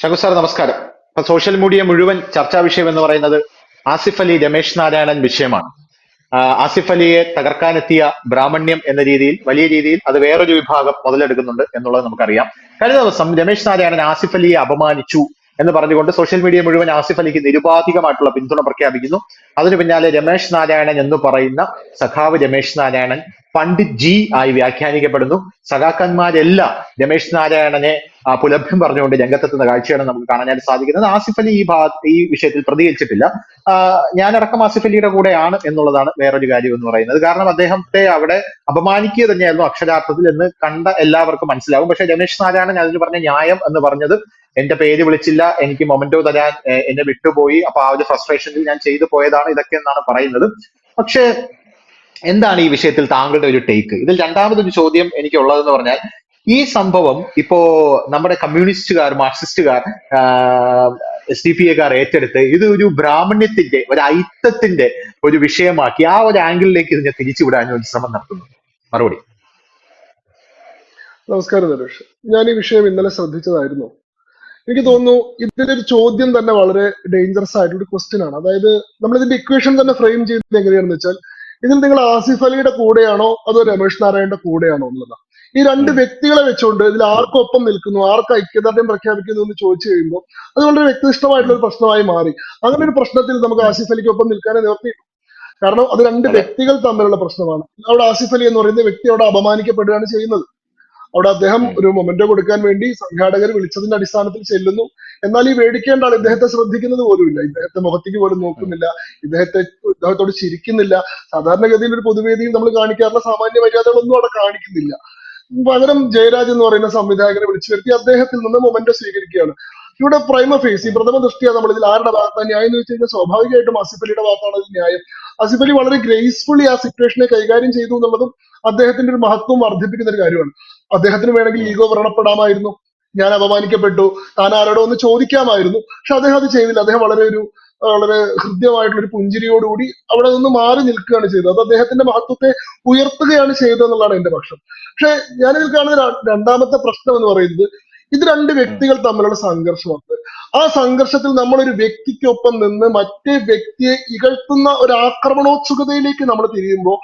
ശങ്കു sir നമസ്കാരം. ഇപ്പൊ social media മുഴുവൻ ചർച്ചാ വിഷയം എന്ന് പറയുന്നത് ആസിഫ് അലി രമേശ് നാരായണൻ വിഷയമാണ്. ആസിഫ് അലിയെ തകർക്കാനെത്തിയ ബ്രാഹ്മണ്യം എന്ന രീതിയിൽ വലിയ രീതിയിൽ അത് വേറൊരു വിഭാഗം മുതലെടുക്കുന്നുണ്ട് എന്നുള്ളത് നമുക്കറിയാം. കഴിഞ്ഞ ദിവസം രമേശ് നാരായണൻ ആസിഫ് അലിയെ അപമാനിച്ചു എന്ന് പറഞ്ഞുകൊണ്ട് സോഷ്യൽ മീഡിയ മുഴുവൻ ആസിഫ് അലിക്ക് നിരുപാധികമായിട്ടുള്ള പിന്തുണ പ്രഖ്യാപിക്കുന്നു. അതിനു പിന്നാലെ രമേശ് നാരായണൻ എന്ന് പറയുന്ന സഖാവ് രമേശ് നാരായണൻ പണ്ഡിറ്റ് ജി ആയി വ്യാഖ്യാനിക്കപ്പെടുന്നു. സഖാക്കന്മാരെല്ലാം രമേശ് നാരായണനെ പുലഭ്യം പറഞ്ഞുകൊണ്ട് രംഗത്തെത്തുന്ന കാഴ്ചയാണ് നമുക്ക് കാണാനായിട്ട് സാധിക്കുന്നത്. ആസിഫ് അലി ഈ വിഷയത്തിൽ പ്രതികരിച്ചിട്ടില്ല. ഞാനടക്കം ആസിഫ് അലിയുടെ കൂടെയാണ് എന്നുള്ളതാണ് വേറൊരു കാര്യം എന്ന് പറയുന്നത്. കാരണം അദ്ദേഹത്തെ അവിടെ അപമാനിക്കുക തന്നെയായിരുന്നു അക്ഷരാർത്ഥത്തിൽ എന്ന് കണ്ട എല്ലാവർക്കും മനസ്സിലാവും. പക്ഷെ രമേശ് നാരായണൻ അതിന് പറഞ്ഞ ന്യായം എന്ന് പറഞ്ഞത് എന്റെ പേര് വിളിച്ചില്ല, എനിക്ക് മൊമെന്റോ തരാൻ എന്നെ വിട്ടുപോയി, അപ്പൊ ആ ഒരു ഫ്രസ്ട്രേഷനിൽ ഞാൻ ചെയ്തു പോയതാണ് ഇതൊക്കെ എന്നാണ് പറയുന്നത്. പക്ഷേ എന്താണ് ഈ വിഷയത്തിൽ താങ്കളുടെ ഒരു ടേക്ക്? ഇതിൽ രണ്ടാമതൊരു ചോദ്യം എനിക്കുള്ളതെന്ന് പറഞ്ഞാൽ, ഈ സംഭവം ഇപ്പോ നമ്മുടെ കമ്മ്യൂണിസ്റ്റുകാർ, മാർക്സിസ്റ്റുകാർ, എസ് ഡി പി എക്കാർ ഏറ്റെടുത്ത് ഇത് ഒരു ബ്രാഹ്മണ്യത്തിന്റെ ഒരു ഐത്തത്തിന്റെ ഒരു വിഷയമാക്കി ആ ഒരു ആംഗിളിലേക്ക് ഇതിനെ തിരിച്ചുവിടാൻ ഒരു ശ്രമം നടത്തുന്നു. മറുപടി. നമസ്കാരം നരേഷ്. ഞാൻ ഈ വിഷയം ഇന്നലെ ശ്രദ്ധിച്ചതായിരുന്നു. എനിക്ക് തോന്നുന്നു ഇതിലൊരു ചോദ്യം തന്നെ വളരെ ഡേഞ്ചറസ് ആയിട്ടൊരു ക്വസ്റ്റ്യൻ ആണ്. അതായത് നമ്മൾ ഇതിന്റെ ഇക്വേഷൻ തന്നെ ഫ്രെയിം ചെയ്യുന്നത് എങ്ങനെയാണെന്ന് വെച്ചാൽ, ഇതിൽ നിങ്ങൾ ആസിഫ് അലിയുടെ കൂടെയാണോ അതോ രമേശ് നാരായണന്റെ കൂടെയാണോ എന്നുള്ളതാണ്. ഈ രണ്ട് വ്യക്തികളെ വെച്ചുകൊണ്ട് ഇതിൽ ആർക്കൊപ്പം നിൽക്കുന്നു, ആർക്ക് ഐക്യദാർഢ്യം പ്രഖ്യാപിക്കുന്നു എന്ന് ചോദിച്ചു കഴിയുമ്പോൾ അത് വളരെ വ്യക്തിനിഷ്ഠമായിട്ടുള്ള ഒരു പ്രശ്നമായി മാറി. അങ്ങനെ ഒരു പ്രശ്നത്തിൽ നമുക്ക് ആസിഫ് അലിക്കൊപ്പം നിൽക്കാനേ നിവർത്തിയിട്ടു. കാരണം അത് രണ്ട് വ്യക്തികൾ തമ്മിലുള്ള പ്രശ്നമാണ്. അവിടെ ആസിഫ് അലി എന്ന് പറയുന്ന വ്യക്തി അവിടെ അപമാനിക്കപ്പെടുകയാണ് ചെയ്യുന്നത്. അവിടെ അദ്ദേഹം ഒരു മൊമെന്റോ കൊടുക്കാൻ വേണ്ടി സംഘാടകർ വിളിച്ചതിന്റെ അടിസ്ഥാനത്തിൽ ചെല്ലുന്നു. എന്നാൽ ഈ വേടിക്കേണ്ട ആൾ ഇദ്ദേഹത്തെ ശ്രദ്ധിക്കുന്നത് പോലുമില്ല, ഇദ്ദേഹത്തെ മുഖത്തേക്ക് പോലും നോക്കുന്നില്ല, ഇദ്ദേഹത്തോട് ചിരിക്കുന്നില്ല. സാധാരണഗതിയിൽ ഒരു പൊതുവേദിയിൽ നമ്മൾ കാണിക്കാറുള്ള സാമാന്യ മര്യാദകളൊന്നും അവിടെ കാണിക്കുന്നില്ല. പകരം ജയരാജ് എന്ന് പറയുന്ന സംവിധായകനെ വിളിച്ചു വരുത്തി അദ്ദേഹത്തിൽ നിന്ന് മൊമെന്റോ സ്വീകരിക്കുകയാണ്. ഇവിടെ പ്രൈമ ഫേസ്, ഈ പ്രഥമ ദൃഷ്ടിയ നമ്മൾ ഇതിൽ ആരുടെ ഭാഗത്താണ് ന്യായം എന്ന് വെച്ച് കഴിഞ്ഞാൽ സ്വാഭാവികമായിട്ടും ആസിഫ് അലിയുടെ ഭാഗത്താണ് അതിൽ ന്യായം. ആസിഫ് അലി വളരെ ഗ്രേസ്ഫുള്ളി ആ സിറ്റുവേഷനെ കൈകാര്യം ചെയ്തു എന്നുള്ളതും അദ്ദേഹത്തിന്റെ ഒരു മഹത്വം വർദ്ധിപ്പിക്കുന്ന ഒരു കാര്യമാണ്. അദ്ദേഹത്തിന് വേണമെങ്കിൽ ഈഗോ വ്രണപ്പെടാമായിരുന്നു, ഞാൻ അപമാനിക്കപ്പെട്ടു, താൻ ആരോടോ ഒന്ന് ചോദിക്കാമായിരുന്നു. പക്ഷെ അദ്ദേഹം അത് ചെയ്തില്ല. അദ്ദേഹം വളരെ ഹൃദ്യമായിട്ടുള്ള ഒരു പുഞ്ചിരിയോടുകൂടി അവിടെ നിന്ന് മാറി നിൽക്കുകയാണ് ചെയ്തത്. അത് അദ്ദേഹത്തിന്റെ മഹത്വത്തെ ഉയർത്തുകയാണ് ചെയ്തത് എന്നുള്ളതാണ് എന്റെ പക്ഷം. പക്ഷെ ഞാനിതിൽ കാണുന്ന രണ്ടാമത്തെ പ്രശ്നം എന്ന് പറയുന്നത്, ഇത് രണ്ട് വ്യക്തികൾ തമ്മിലുള്ള സംഘർഷമാണ്. ആ സംഘർഷത്തിൽ നമ്മളൊരു വ്യക്തിക്കൊപ്പം നിന്ന് മറ്റേ വ്യക്തിയെ ഇകഴ്ത്തുന്ന ഒരു ആക്രമണോത്സുകതയിലേക്ക് നമ്മൾ തിരിയുമ്പോൾ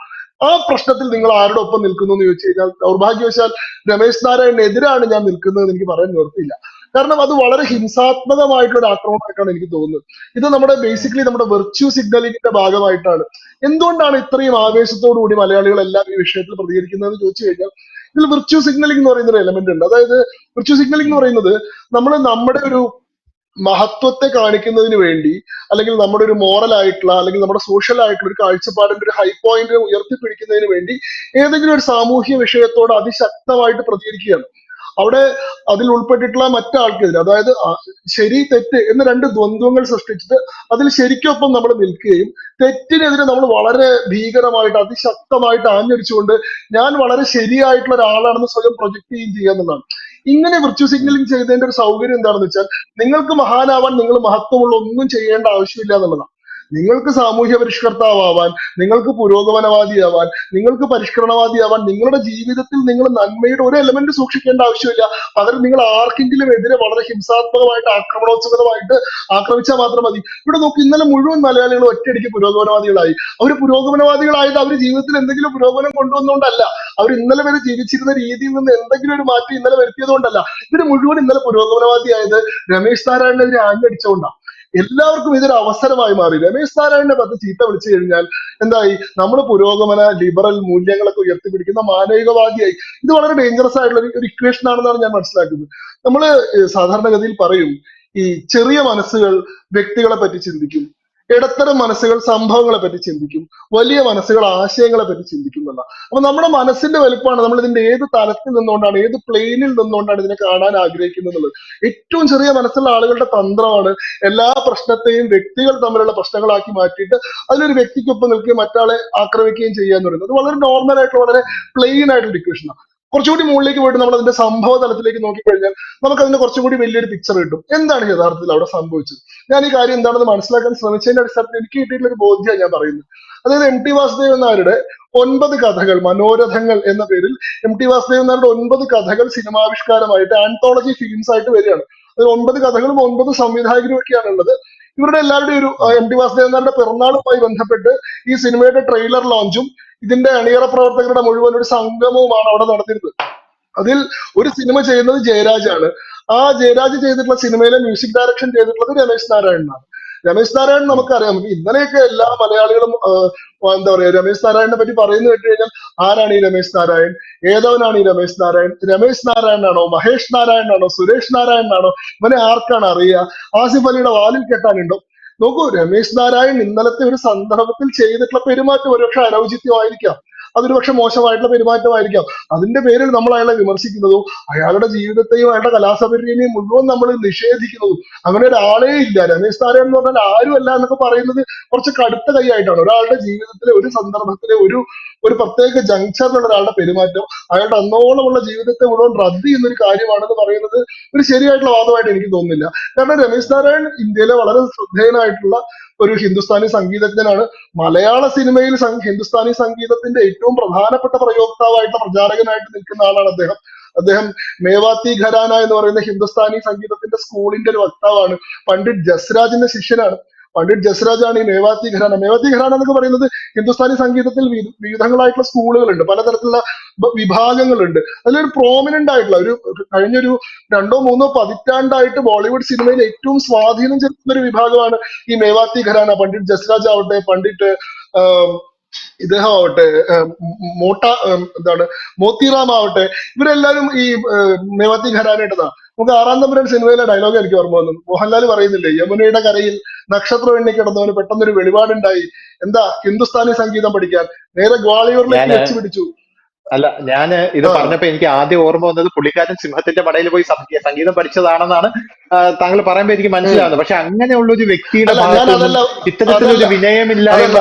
ആ പ്രശ്നത്തിൽ നിങ്ങൾ ആരുടെ ഒപ്പം നിൽക്കുന്നു എന്ന് ചോദിച്ചു കഴിഞ്ഞാൽ ദൗർഭാഗ്യവശാൽ രമേശ് നാരായണനെതിരാണ് ഞാൻ നിൽക്കുന്നത് എനിക്ക് പറയാൻ നിവർത്തിയില്ല. കാരണം അത് വളരെ ഹിംസാത്മകമായിട്ടുള്ള ഒരു ആക്രമണമായിട്ടാണ് എനിക്ക് തോന്നുന്നത്. ഇത് നമ്മുടെ ബേസിക്കലി നമ്മുടെ വെർച്യൂ സിഗ്നലിംഗിന്റെ ഭാഗമായിട്ടാണ്. എന്തുകൊണ്ടാണ് ഇത്രയും ആവേശത്തോടു കൂടി മലയാളികളെല്ലാം ഈ വിഷയത്തിൽ പ്രതികരിക്കുന്നതെന്ന് ചോദിച്ചു കഴിഞ്ഞാൽ, ഇതിൽ വിർച്യൂ സിഗ്നലിംഗ് എന്ന് പറയുന്ന ഒരു എലമെന്റ് ഉണ്ട്. അതായത് വിർച്യൂ സിഗ്നലിംഗ് എന്ന് പറയുന്നത് നമ്മൾ നമ്മുടെ ഒരു മഹത്വത്തെ കാണിക്കുന്നതിന് വേണ്ടി, അല്ലെങ്കിൽ നമ്മുടെ ഒരു മോറൽ ആയിട്ടുള്ള അല്ലെങ്കിൽ നമ്മുടെ സോഷ്യൽ ആയിട്ടുള്ള ഒരു കാഴ്ചപ്പാടിന്റെ ഒരു ഹൈ പോയിന്റ് ഉയർത്തിപ്പിടിക്കുന്നതിന് വേണ്ടി ഏതെങ്കിലും ഒരു സാമൂഹ്യ വിഷയത്തോട് അതിശക്തമായിട്ട് പ്രതികരിക്കുകയാണ്. അവിടെ അതിൽ ഉൾപ്പെട്ടിട്ടുള്ള മറ്റാൾക്കെതിരെ, അതായത് ശരി തെറ്റ് എന്ന രണ്ട് ദ്വന്ദ്വങ്ങൾ സൃഷ്ടിച്ചിട്ട് അതിൽ ശരിക്കൊപ്പം നമ്മൾ നിൽക്കുകയും തെറ്റിനെതിരെ നമ്മൾ വളരെ ഭീകരമായിട്ട് അതിശക്തമായിട്ട് ആഞ്ഞടിച്ചുകൊണ്ട് ഞാൻ വളരെ ശരിയായിട്ടുള്ള ഒരാളാണെന്ന് സ്വയം പ്രൊജക്ട് ചെയ്യുക എന്നുള്ളതാണ്. ഇങ്ങനെ വിർച്വൽ സിഗ്നലിംഗ് ചെയ്തതിന്റെ ഒരു സൗകര്യം എന്താണെന്ന് വെച്ചാൽ, നിങ്ങൾക്ക് മഹാനാവാൻ നിങ്ങൾ മഹത്വമുള്ള ഒന്നും ചെയ്യേണ്ട ആവശ്യമില്ല എന്നുള്ളതാണ്. നിങ്ങൾക്ക് സാമൂഹ്യ പരിഷ്കർത്താവാൻ, നിങ്ങൾക്ക് പുരോഗമനവാദിയാവാൻ, നിങ്ങൾക്ക് പരിഷ്കരണവാദിയാവാൻ, നിങ്ങളുടെ ജീവിതത്തിൽ നിങ്ങൾ നന്മയുടെ ഒരു എലമെന്റ് സൂക്ഷിക്കേണ്ട ആവശ്യമില്ല. പകരം നിങ്ങൾ ആർക്കെങ്കിലും എതിരെ വളരെ ഹിംസാത്മകമായിട്ട് ആക്രമണോത്സുകമായിട്ട് ആക്രമിച്ചാൽ മാത്രം മതി. ഇവിടെ നോക്കി, ഇന്നലെ മുഴുവൻ മലയാളികൾ ഒറ്റയടിക്ക് പുരോഗമനവാദികളായി. അവർ പുരോഗമനവാദികളായത് അവർ ജീവിതത്തിൽ എന്തെങ്കിലും പുരോഗമനം കൊണ്ടുവന്നുകൊണ്ടല്ല, അവർ ഇന്നലെ വരെ ജീവിച്ചിരുന്ന രീതിയിൽ നിന്ന് എന്തെങ്കിലും ഒരു മാറ്റം ഇന്നലെ വരുത്തിയതുകൊണ്ടല്ല. ഇവര് മുഴുവൻ ഇന്നലെ പുരോഗമനവാദിയായത് രമേശ് നാരായണനെതിരെ ആഞ്ഞടിച്ചുകൊണ്ടാണ്. എല്ലാവർക്കും ഇതൊരു അവസരമായി മാറി. രമേശ് നാരായണനെ പറ്റി ചീത്ത വിളിച്ചു കഴിഞ്ഞാൽ എന്തായി? നമ്മൾ പുരോഗമന ലിബറൽ മൂല്യങ്ങളൊക്കെ ഉയർത്തിപ്പിടിക്കുന്ന മാനവികവാദിയായി. ഇത് വളരെ ഡേഞ്ചറസ് ആയിട്ടുള്ള ഒരു ഇക്വേഷൻ ആണെന്നാണ് ഞാൻ മനസ്സിലാക്കുന്നത്. നമ്മള് സാധാരണഗതിയിൽ പറയും, ഈ ചെറിയ മനസ്സുകൾ വ്യക്തികളെ പറ്റി ചിന്തിക്കും, ഇടത്തരം മനസ്സുകൾ സംഭവങ്ങളെ പറ്റി ചിന്തിക്കും, വലിയ മനസ്സുകൾ ആശയങ്ങളെ പറ്റി ചിന്തിക്കും എന്നല്ല. അപ്പൊ നമ്മുടെ മനസ്സിന്റെ വലുപ്പമാണ് നമ്മൾ ഇതിന്റെ ഏത് തലത്തിൽ നിന്നുകൊണ്ടാണ്, ഏത് പ്ലെയിനിൽ നിന്നുകൊണ്ടാണ് ഇതിനെ കാണാൻ ആഗ്രഹിക്കുന്നത് എന്നുള്ളത്. ഏറ്റവും ചെറിയ മനസ്സുള്ള ആളുകളുടെ തന്ത്രമാണ് എല്ലാ പ്രശ്നത്തെയും വ്യക്തികൾ തമ്മിലുള്ള പ്രശ്നങ്ങളാക്കി മാറ്റിയിട്ട് അതിലൊരു വ്യക്തിക്കൊപ്പം നിൽക്കുകയും മറ്റാളെ ആക്രമിക്കുകയും ചെയ്യുക എന്ന് പറയുന്നത്. അത് വളരെ നോർമൽ ആയിട്ടുള്ള വളരെ പ്ലെയിൻ ആയിട്ടുള്ള ഇക്വേഷനാണ്. കുറച്ചുകൂടി മുകളിലേക്ക് പോയിട്ട് നമ്മൾ അതിന്റെ സംഭവ തലത്തിലേക്ക് നോക്കിക്കഴിഞ്ഞാൽ നമുക്ക് അതിന്റെ കുറച്ചുകൂടി വലിയൊരു പിക്ചർ കിട്ടും. എന്താണ് യഥാർത്ഥത്തിൽ അവിടെ സംഭവിച്ചത്? ഞാൻ ഈ കാര്യം എന്താണെന്ന് മനസ്സിലാക്കാൻ ശ്രമിച്ചതിന്റെ അടിസ്ഥാനത്തിൽ എനിക്ക് കിട്ടിയിട്ടുള്ള ഒരു ബോധ്യമാണ് ഞാൻ പറയുന്നത്. അതായത് MT വാസുദേവൻ നായരുടെ 9 കഥകൾ, മനോരഥങ്ങൾ എന്ന പേരിൽ MT വാസുദേവൻ നായരുടെ 9 കഥകൾ സിനിമാവിഷ്കാരമായിട്ട് ആന്തോളജി ഫിലിംസ് ആയിട്ട് വരികയാണ്. അതിൽ 9 കഥകളും 9 സംവിധായകരും ഒക്കെയാണ് ഉള്ളത്. ഇവരുടെ എല്ലാവരുടെയും ഒരു MT വാസുദേവൻ നായരുടെ പിറന്നാളുമായി ബന്ധപ്പെട്ട് ഈ സിനിമയുടെ ട്രെയിലർ ലോഞ്ചും ഇതിന്റെ അണിയറ പ്രവർത്തകരുടെ മുഴുവൻ ഒരു സംഗമവുമാണ് അവിടെ നടന്നിരുന്നത്. അതിൽ ഒരു സിനിമ ചെയ്യുന്നത് ജയരാജാണ്. ആ ജയരാജ് ചെയ്തിട്ടുള്ള സിനിമയിലെ മ്യൂസിക് ഡയറക്ഷൻ ചെയ്തിട്ടുള്ളത് രമേശ് നാരായണനാണ്. രമേശ് നാരായണൻ നമുക്കറിയാം. ഇന്നലെയൊക്കെ എല്ലാ മലയാളികളും എന്താ പറയാ, രമേശ് നാരായണനെ പറ്റി പറയുന്നത് കേട്ട് കഴിഞ്ഞാൽ ആരാണ് ഈ രമേശ് നാരായൺ, ഏതവനാണ് ഈ രമേശ് നാരായൺ, രമേശ് നാരായണനാണോ, മഹേഷ് നാരായണനാണോ, സുരേഷ് നാരായണനാണോ, ഇവനെ ആർക്കാണ് അറിയുക, ആസിഫ് അലിയുടെ വാലിൽ കെട്ടാനുണ്ടോ? നോക്കൂ, രമേശ് നാരായൺ ഇന്നലത്തെ ഒരു സന്ദർഭത്തിൽ ചെയ്തിട്ടുള്ള പെരുമാറ്റം ഒരുപക്ഷെ അനൗചിത്യമായിരിക്കാം, അതൊരു പക്ഷെ മോശമായിട്ടുള്ള പെരുമാറ്റമായിരിക്കാം. അതിന്റെ പേരിൽ നമ്മൾ അയാളെ വിമർശിക്കുന്നതും അയാളുടെ ജീവിതത്തെയും അയാളുടെ കലാസപര്യനെയും മുഴുവൻ നമ്മൾ നിഷേധിക്കുന്നതും അങ്ങനെ ഒരാളേ ഇല്ല. രമേശ് നാരായൺ എന്ന് പറഞ്ഞാൽ ആരുമല്ല എന്നൊക്കെ പറയുന്നത് കുറച്ച് കടുത്ത കൈയായിട്ടാണ്. ഒരാളുടെ ജീവിതത്തിലെ ഒരു സന്ദർഭത്തിലെ ഒരു പ്രത്യേക ജംഗ്ഷനിലുള്ള ഒരാളുടെ പെരുമാറ്റം അയാളുടെ അന്നോളമുള്ള ജീവിതത്തെ മുഴുവൻ റദ്ദ് ചെയ്യുന്ന ഒരു കാര്യമാണെന്ന് പറയുന്നത് ഒരു ശരിയായിട്ടുള്ള വാദമായിട്ട് എനിക്ക് തോന്നുന്നില്ല. കാരണം രമേശ് നാരായൺ ഇന്ത്യയിലെ വളരെ ശ്രദ്ധേയനായിട്ടുള്ള ഒരു ഹിന്ദുസ്ഥാനി സംഗീതജ്ഞനാണ്. മലയാള സിനിമയിൽ ഹിന്ദുസ്ഥാനി സംഗീതത്തിന്റെ ഏറ്റവും പ്രധാനപ്പെട്ട പ്രയോക്താവായിട്ടുള്ള പ്രചാരകനായിട്ട് നിൽക്കുന്ന ആളാണ് അദ്ദേഹം. അദ്ദേഹം മേവാത്തി ഘരാന എന്ന് പറയുന്ന ഹിന്ദുസ്ഥാനി സംഗീതത്തിന്റെ സ്കൂളിന്റെ ഒരു വക്താവാണ്. പണ്ഡിറ്റ് ജസ്രാജിന്റെ ശിഷ്യനാണ്. പണ്ഡിറ്റ് ജസ്രാജാണ് ഈ മേവാത്തി ഘരാന. മേവാത്തി ഘരാന എന്നൊക്കെ പറയുന്നത് ഹിന്ദുസ്ഥാനി സംഗീതത്തിൽ വിവിധങ്ങളായിട്ടുള്ള സ്കൂളുകളുണ്ട്, പലതരത്തിലുള്ള വിഭാഗങ്ങളുണ്ട്. അതിലൊരു പ്രോമിനന്റ് ആയിട്ടുള്ള കഴിഞ്ഞൊരു 2-3 പതിറ്റാണ്ടായിട്ട് ബോളിവുഡ് സിനിമയിൽ ഏറ്റവും സ്വാധീനം ചെലുത്തുന്ന ഒരു വിഭാഗമാണ് ഈ മേവാത്തി ഘരാന. പണ്ഡിറ്റ് ജസ്രാജ് ആവട്ടെ, പണ്ഡിറ്റ് ഇദ്ദേഹം ആവട്ടെ, മോത്തിറാം ആവട്ടെ, ഇവരെല്ലാരും ഈ മേവാത്തി ഘരാനയുടേതാണ്. നമുക്ക് 6-ാം തമ്പുരാൻ സിനിമയിലെ ഡയലോഗ് എനിക്ക് ഓർമ്മ വന്നു. മോഹൻലാൽ പറയുന്നില്ലേ, യമുനയുടെ കരയിൽ നക്ഷത്രം എണ്ണി കിടന്നവന് പെട്ടെന്നൊരു വെളിപാടുണ്ടായി, എന്താ ഹിന്ദുസ്ഥാനി സംഗീതം പഠിക്കാൻ, നേരെ ഗ്വാളിയോറിലേക്ക് വെച്ച് പിടിച്ചു. അല്ല, ഞാൻ ഇത് പറഞ്ഞപ്പോ എനിക്ക് ആദ്യം ഓർമ്മ വന്നത് പുള്ളിക്കാരൻ സിംഹത്തിന്റെ പടയിൽ പോയി സംഗീതം പഠിച്ചതാണെന്നാണ് താങ്കൾ പറയുമ്പോ എനിക്ക് മനസ്സിലാവുന്നത്. പക്ഷെ അങ്ങനെയുള്ള ഒരു വ്യക്തിയുടെ ഇത്തരത്തിലൊരു വിനയമില്ലായ്മ.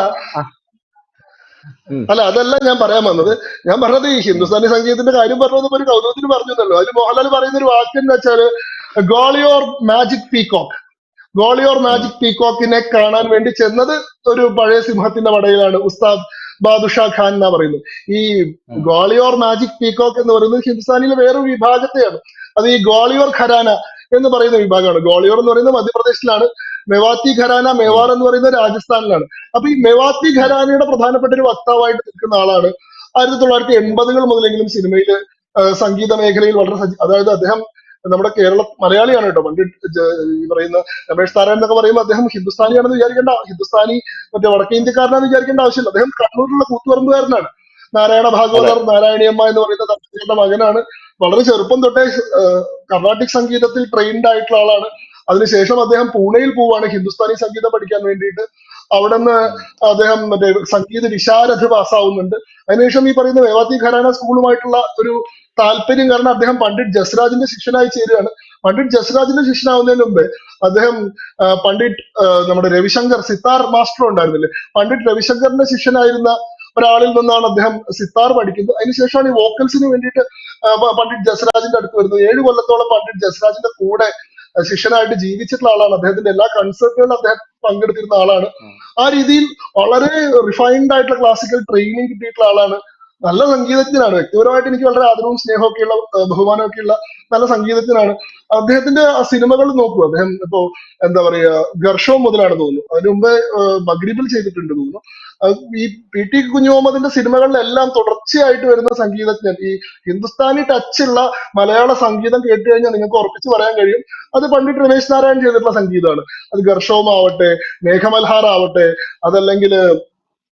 അല്ല, അതല്ല ഞാൻ പറയാൻ വന്നത്. ഞാൻ പറഞ്ഞത് ഈ ഹിന്ദുസ്ഥാനി സംഗീതത്തിന്റെ കാര്യം പറഞ്ഞത് ഒരു കൗതുകത്തിന് പറഞ്ഞല്ലോ. അതിൽ മോഹൻലാൽ പറയുന്ന ഒരു വാക്ക് എന്ന് വെച്ചാല് Gwalior magic peacock. Gwalior magic പീകോക്കിനെ കാണാൻ വേണ്ടി ചെന്നത് ഒരു പഴയ സിംഹത്തിന്റെ പടയിലാണ്, ഉസ്താദ് ബാദുഷാ ഖാൻ എന്നാ പറയുന്നത്. ഈ ഗ്വാളിയോർ മാജിക് പീകോക്ക് എന്ന് പറയുന്നത് ഹിന്ദുസ്ഥാനിയിലെ വേറൊരു വിഭാഗത്തെയാണ്. അത് ഈ ഗ്വാളിയോർ ഖരാന എന്ന് പറയുന്ന വിഭാഗമാണ്. ഗ്വാളിയോർ എന്ന് പറയുന്നത് മധ്യപ്രദേശിലാണ്, മെവാത്തി ഘരാന, മേവാർ എന്ന് പറയുന്നത് രാജസ്ഥാനിലാണ്. അപ്പൊ ഈ മെവാത്തി ഘരാനയുടെ പ്രധാനപ്പെട്ട ഒരു വക്താവായിട്ട് നിൽക്കുന്ന ആളാണ്. 1980-കൾ മുതലെങ്കിലും സിനിമയിൽ സംഗീത മേഖലയിൽ വളരെ അതായത് അദ്ദേഹം നമ്മുടെ മലയാളിയാണ് കേട്ടോ. പണ്ഡിറ്റ് ഈ പറയുന്ന രമേശ് നാരായൺ എന്നൊക്കെ പറയുമ്പോൾ അദ്ദേഹം ഹിന്ദുസ്ഥാനിയാണെന്ന് വിചാരിക്കേണ്ട, ഹിന്ദുസ്ഥാനി മറ്റേ വടക്കേ ഇന്ത്യക്കാരനാണെന്ന് വിചാരിക്കേണ്ട ആവശ്യമില്ല. അദ്ദേഹം കണ്ണൂരിലുള്ള കൂത്തുപറമ്പുകാരനാണ്. നാരായണ ഭാഗവതർ, നാരായണിയമ്മ എന്ന് പറയുന്ന തമിഴ്നാട്ടിലെ മകനാണ്. വളരെ ചെറുപ്പം തൊട്ടേ കർണാട്ടിക് സംഗീതത്തിൽ ട്രെയിൻഡ് ആയിട്ടുള്ള ആളാണ്. അതിനുശേഷം അദ്ദേഹം പൂനെയിൽ പോവാണ് ഹിന്ദുസ്ഥാനി സംഗീതം പഠിക്കാൻ വേണ്ടിയിട്ട്. അവിടെ നിന്ന് അദ്ദേഹം മറ്റേ സംഗീത വിശാരദ് പാസ്സാവുന്നുണ്ട്. അതിനുശേഷം ഈ പറയുന്ന മേവാത്തി ഘരാന സ്കൂളുമായിട്ടുള്ള ഒരു താല്പര്യം കാരണം അദ്ദേഹം പണ്ഡിറ്റ് ജസ്രാജിന്റെ ശിഷ്യനായി ചേരുകയാണ്. പണ്ഡിറ്റ് ജസ്രാജിന്റെ ശിഷ്യനാവുന്നതിന് മുമ്പ് അദ്ദേഹം പണ്ഡിറ്റ് നമ്മുടെ രവിശങ്കർ സിത്താർ മാസ്റ്റർ ഉണ്ടായിരുന്നില്ലേ, പണ്ഡിറ്റ് രവിശങ്കറിന്റെ ശിഷ്യനായിരുന്ന ഒരാളിൽ നിന്നാണ് അദ്ദേഹം സിത്താർ പഠിക്കുന്നത്. അതിനുശേഷമാണ് ഈ വോക്കൽസിന് വേണ്ടിയിട്ട് പണ്ഡിറ്റ് ജസ്രാജിന്റെ അടുത്ത് വരുന്നത്. 7 കൊല്ലത്തോളം പണ്ഡിറ്റ് ജസ്രാജിന്റെ കൂടെ ശിഷ്യനായിട്ട് ജീവിച്ചിട്ടുള്ള ആളാണ്. അദ്ദേഹത്തിന്റെ എല്ലാ കൺസേർട്ടുകളിലും അദ്ദേഹം പങ്കെടുത്തിരുന്ന ആളാണ്. ആ രീതിയിൽ വളരെ റിഫൈൻഡ് ആയിട്ടുള്ള ക്ലാസിക്കൽ ട്രെയിനിങ് കിട്ടിയിട്ടുള്ള ആളാണ്. നല്ല സംഗീതജ്ഞനാണ്. വ്യക്തിപരമായിട്ട് എനിക്ക് വളരെ ആദരവും സ്നേഹമൊക്കെയുള്ള ബഹുമാനമൊക്കെയുള്ള നല്ല സംഗീതജ്ഞനാണ്. അദ്ദേഹത്തിന്റെ ആ സിനിമകൾ നോക്കൂ. അദ്ദേഹം ഇപ്പോ എന്താ പറയാ ഗർഷവും മുതലാണ് തോന്നുന്നു, അതിനു മുമ്പേ മഗ്രിബിൽ ചെയ്തിട്ടുണ്ട് തോന്നുന്നു. ഈ PT കുഞ്ഞുമുഹമ്മദിന്റെ സിനിമകളിലെല്ലാം തുടർച്ചയായിട്ട് വരുന്ന സംഗീതജ്ഞൻ. ഈ ഹിന്ദുസ്ഥാനി ടച്ചുള്ള മലയാള സംഗീതം കേട്ട് കഴിഞ്ഞാൽ നിങ്ങൾക്ക് ഉറപ്പിച്ച് പറയാൻ കഴിയും അത് പണ്ഡിറ്റ് രമേശ് നാരായൺ ചെയ്തിട്ടുള്ള സംഗീതമാണ്. അത് ഗർഷവും ആവട്ടെ, മേഘമൽഹാർ ആവട്ടെ, അതല്ലെങ്കിൽ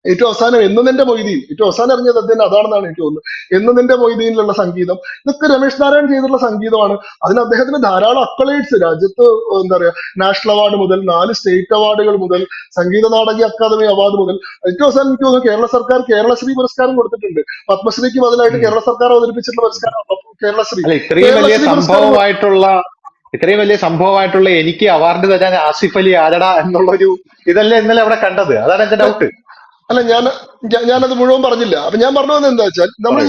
ഏറ്റവും അവസാനം എന്ന് നിന്റെ മൊയ്തീൻ, ഏറ്റവും അവസാനം അറിഞ്ഞത് അദ്ദേഹം അതാണെന്നാണ് എനിക്ക് തോന്നുന്നത്. എന്ന് നിന്റെ മൊയ്തീനിലുള്ള സംഗീതം, ഇതൊക്കെ രമേശ് നാരായൺ ചെയ്തിട്ടുള്ള സംഗീതമാണ്. അതിന് അദ്ദേഹത്തിന് ധാരാളം അക്കളേറ്റ്സ് രാജ്യത്ത് എന്താ പറയാ നാഷണൽ അവാർഡ് മുതൽ 4 സ്റ്റേറ്റ് അവാർഡുകൾ മുതൽ സംഗീത നാടക അക്കാദമി അവാർഡ് മുതൽ ഏറ്റവും അവസാനം എനിക്ക് തോന്നുന്നു കേരള സർക്കാർ കേരളശ്രീ പുരസ്കാരം കൊടുത്തിട്ടുണ്ട്. പത്മശ്രീക്ക് ബദലായിട്ട് കേരള സർക്കാർ അവതരിപ്പിച്ചിട്ടുള്ള പുരസ്കാരം കേരളശ്രീ. ഇത്രയും വലിയ സംഭവമായിട്ടുള്ള എനിക്ക് അവാർഡ് തരാൻ ആസിഫ് അലി ആരടാ എന്നുള്ളൊരു ഇതല്ലേ ഇന്നലെ അവിടെ കണ്ടത്. അതാണ് എന്റെ ഡൗട്ട്. അല്ല, ഞാനത് മുഴുവൻ പറഞ്ഞില്ല. അപ്പൊ ഞാൻ പറഞ്ഞു വന്നത് എന്താ വെച്ചാൽ നമ്മൾ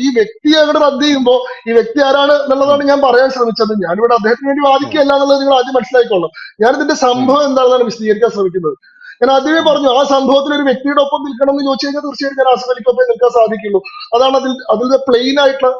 ഈ വ്യക്തിയെ അവിടെ റദ്ദ് ചെയ്യുമ്പോൾ ഈ വ്യക്തി ആരാണ് എന്നുള്ളതാണ് ഞാൻ പറയാൻ ശ്രമിച്ചത്. ഞാനിവിടെ അദ്ദേഹത്തിന് വേണ്ടി വാദിക്കുകയല്ല എന്നുള്ളത് നിങ്ങൾ ആദ്യം മനസ്സിലാക്കിക്കൊള്ളണം. ഞാനിതിന്റെ സംഭവം എന്താണെന്നാണ് വിശദീകരിക്കാൻ ശ്രമിക്കുന്നത്. ഞാൻ ആദ്യമേ പറഞ്ഞു ആ സംഭവത്തിൽ ഒരു വ്യക്തിയുടെ ഒപ്പം നിൽക്കണം എന്ന് ചോദിച്ചു കഴിഞ്ഞാൽ തീർച്ചയായും ഞാൻ ആസിഫ് അലിക്കൊപ്പം നിൽക്കാൻ സാധിക്കുള്ളൂ. അതാണ് അതിന്റെ പ്ലെയിൻ ആയിട്ടുള്ള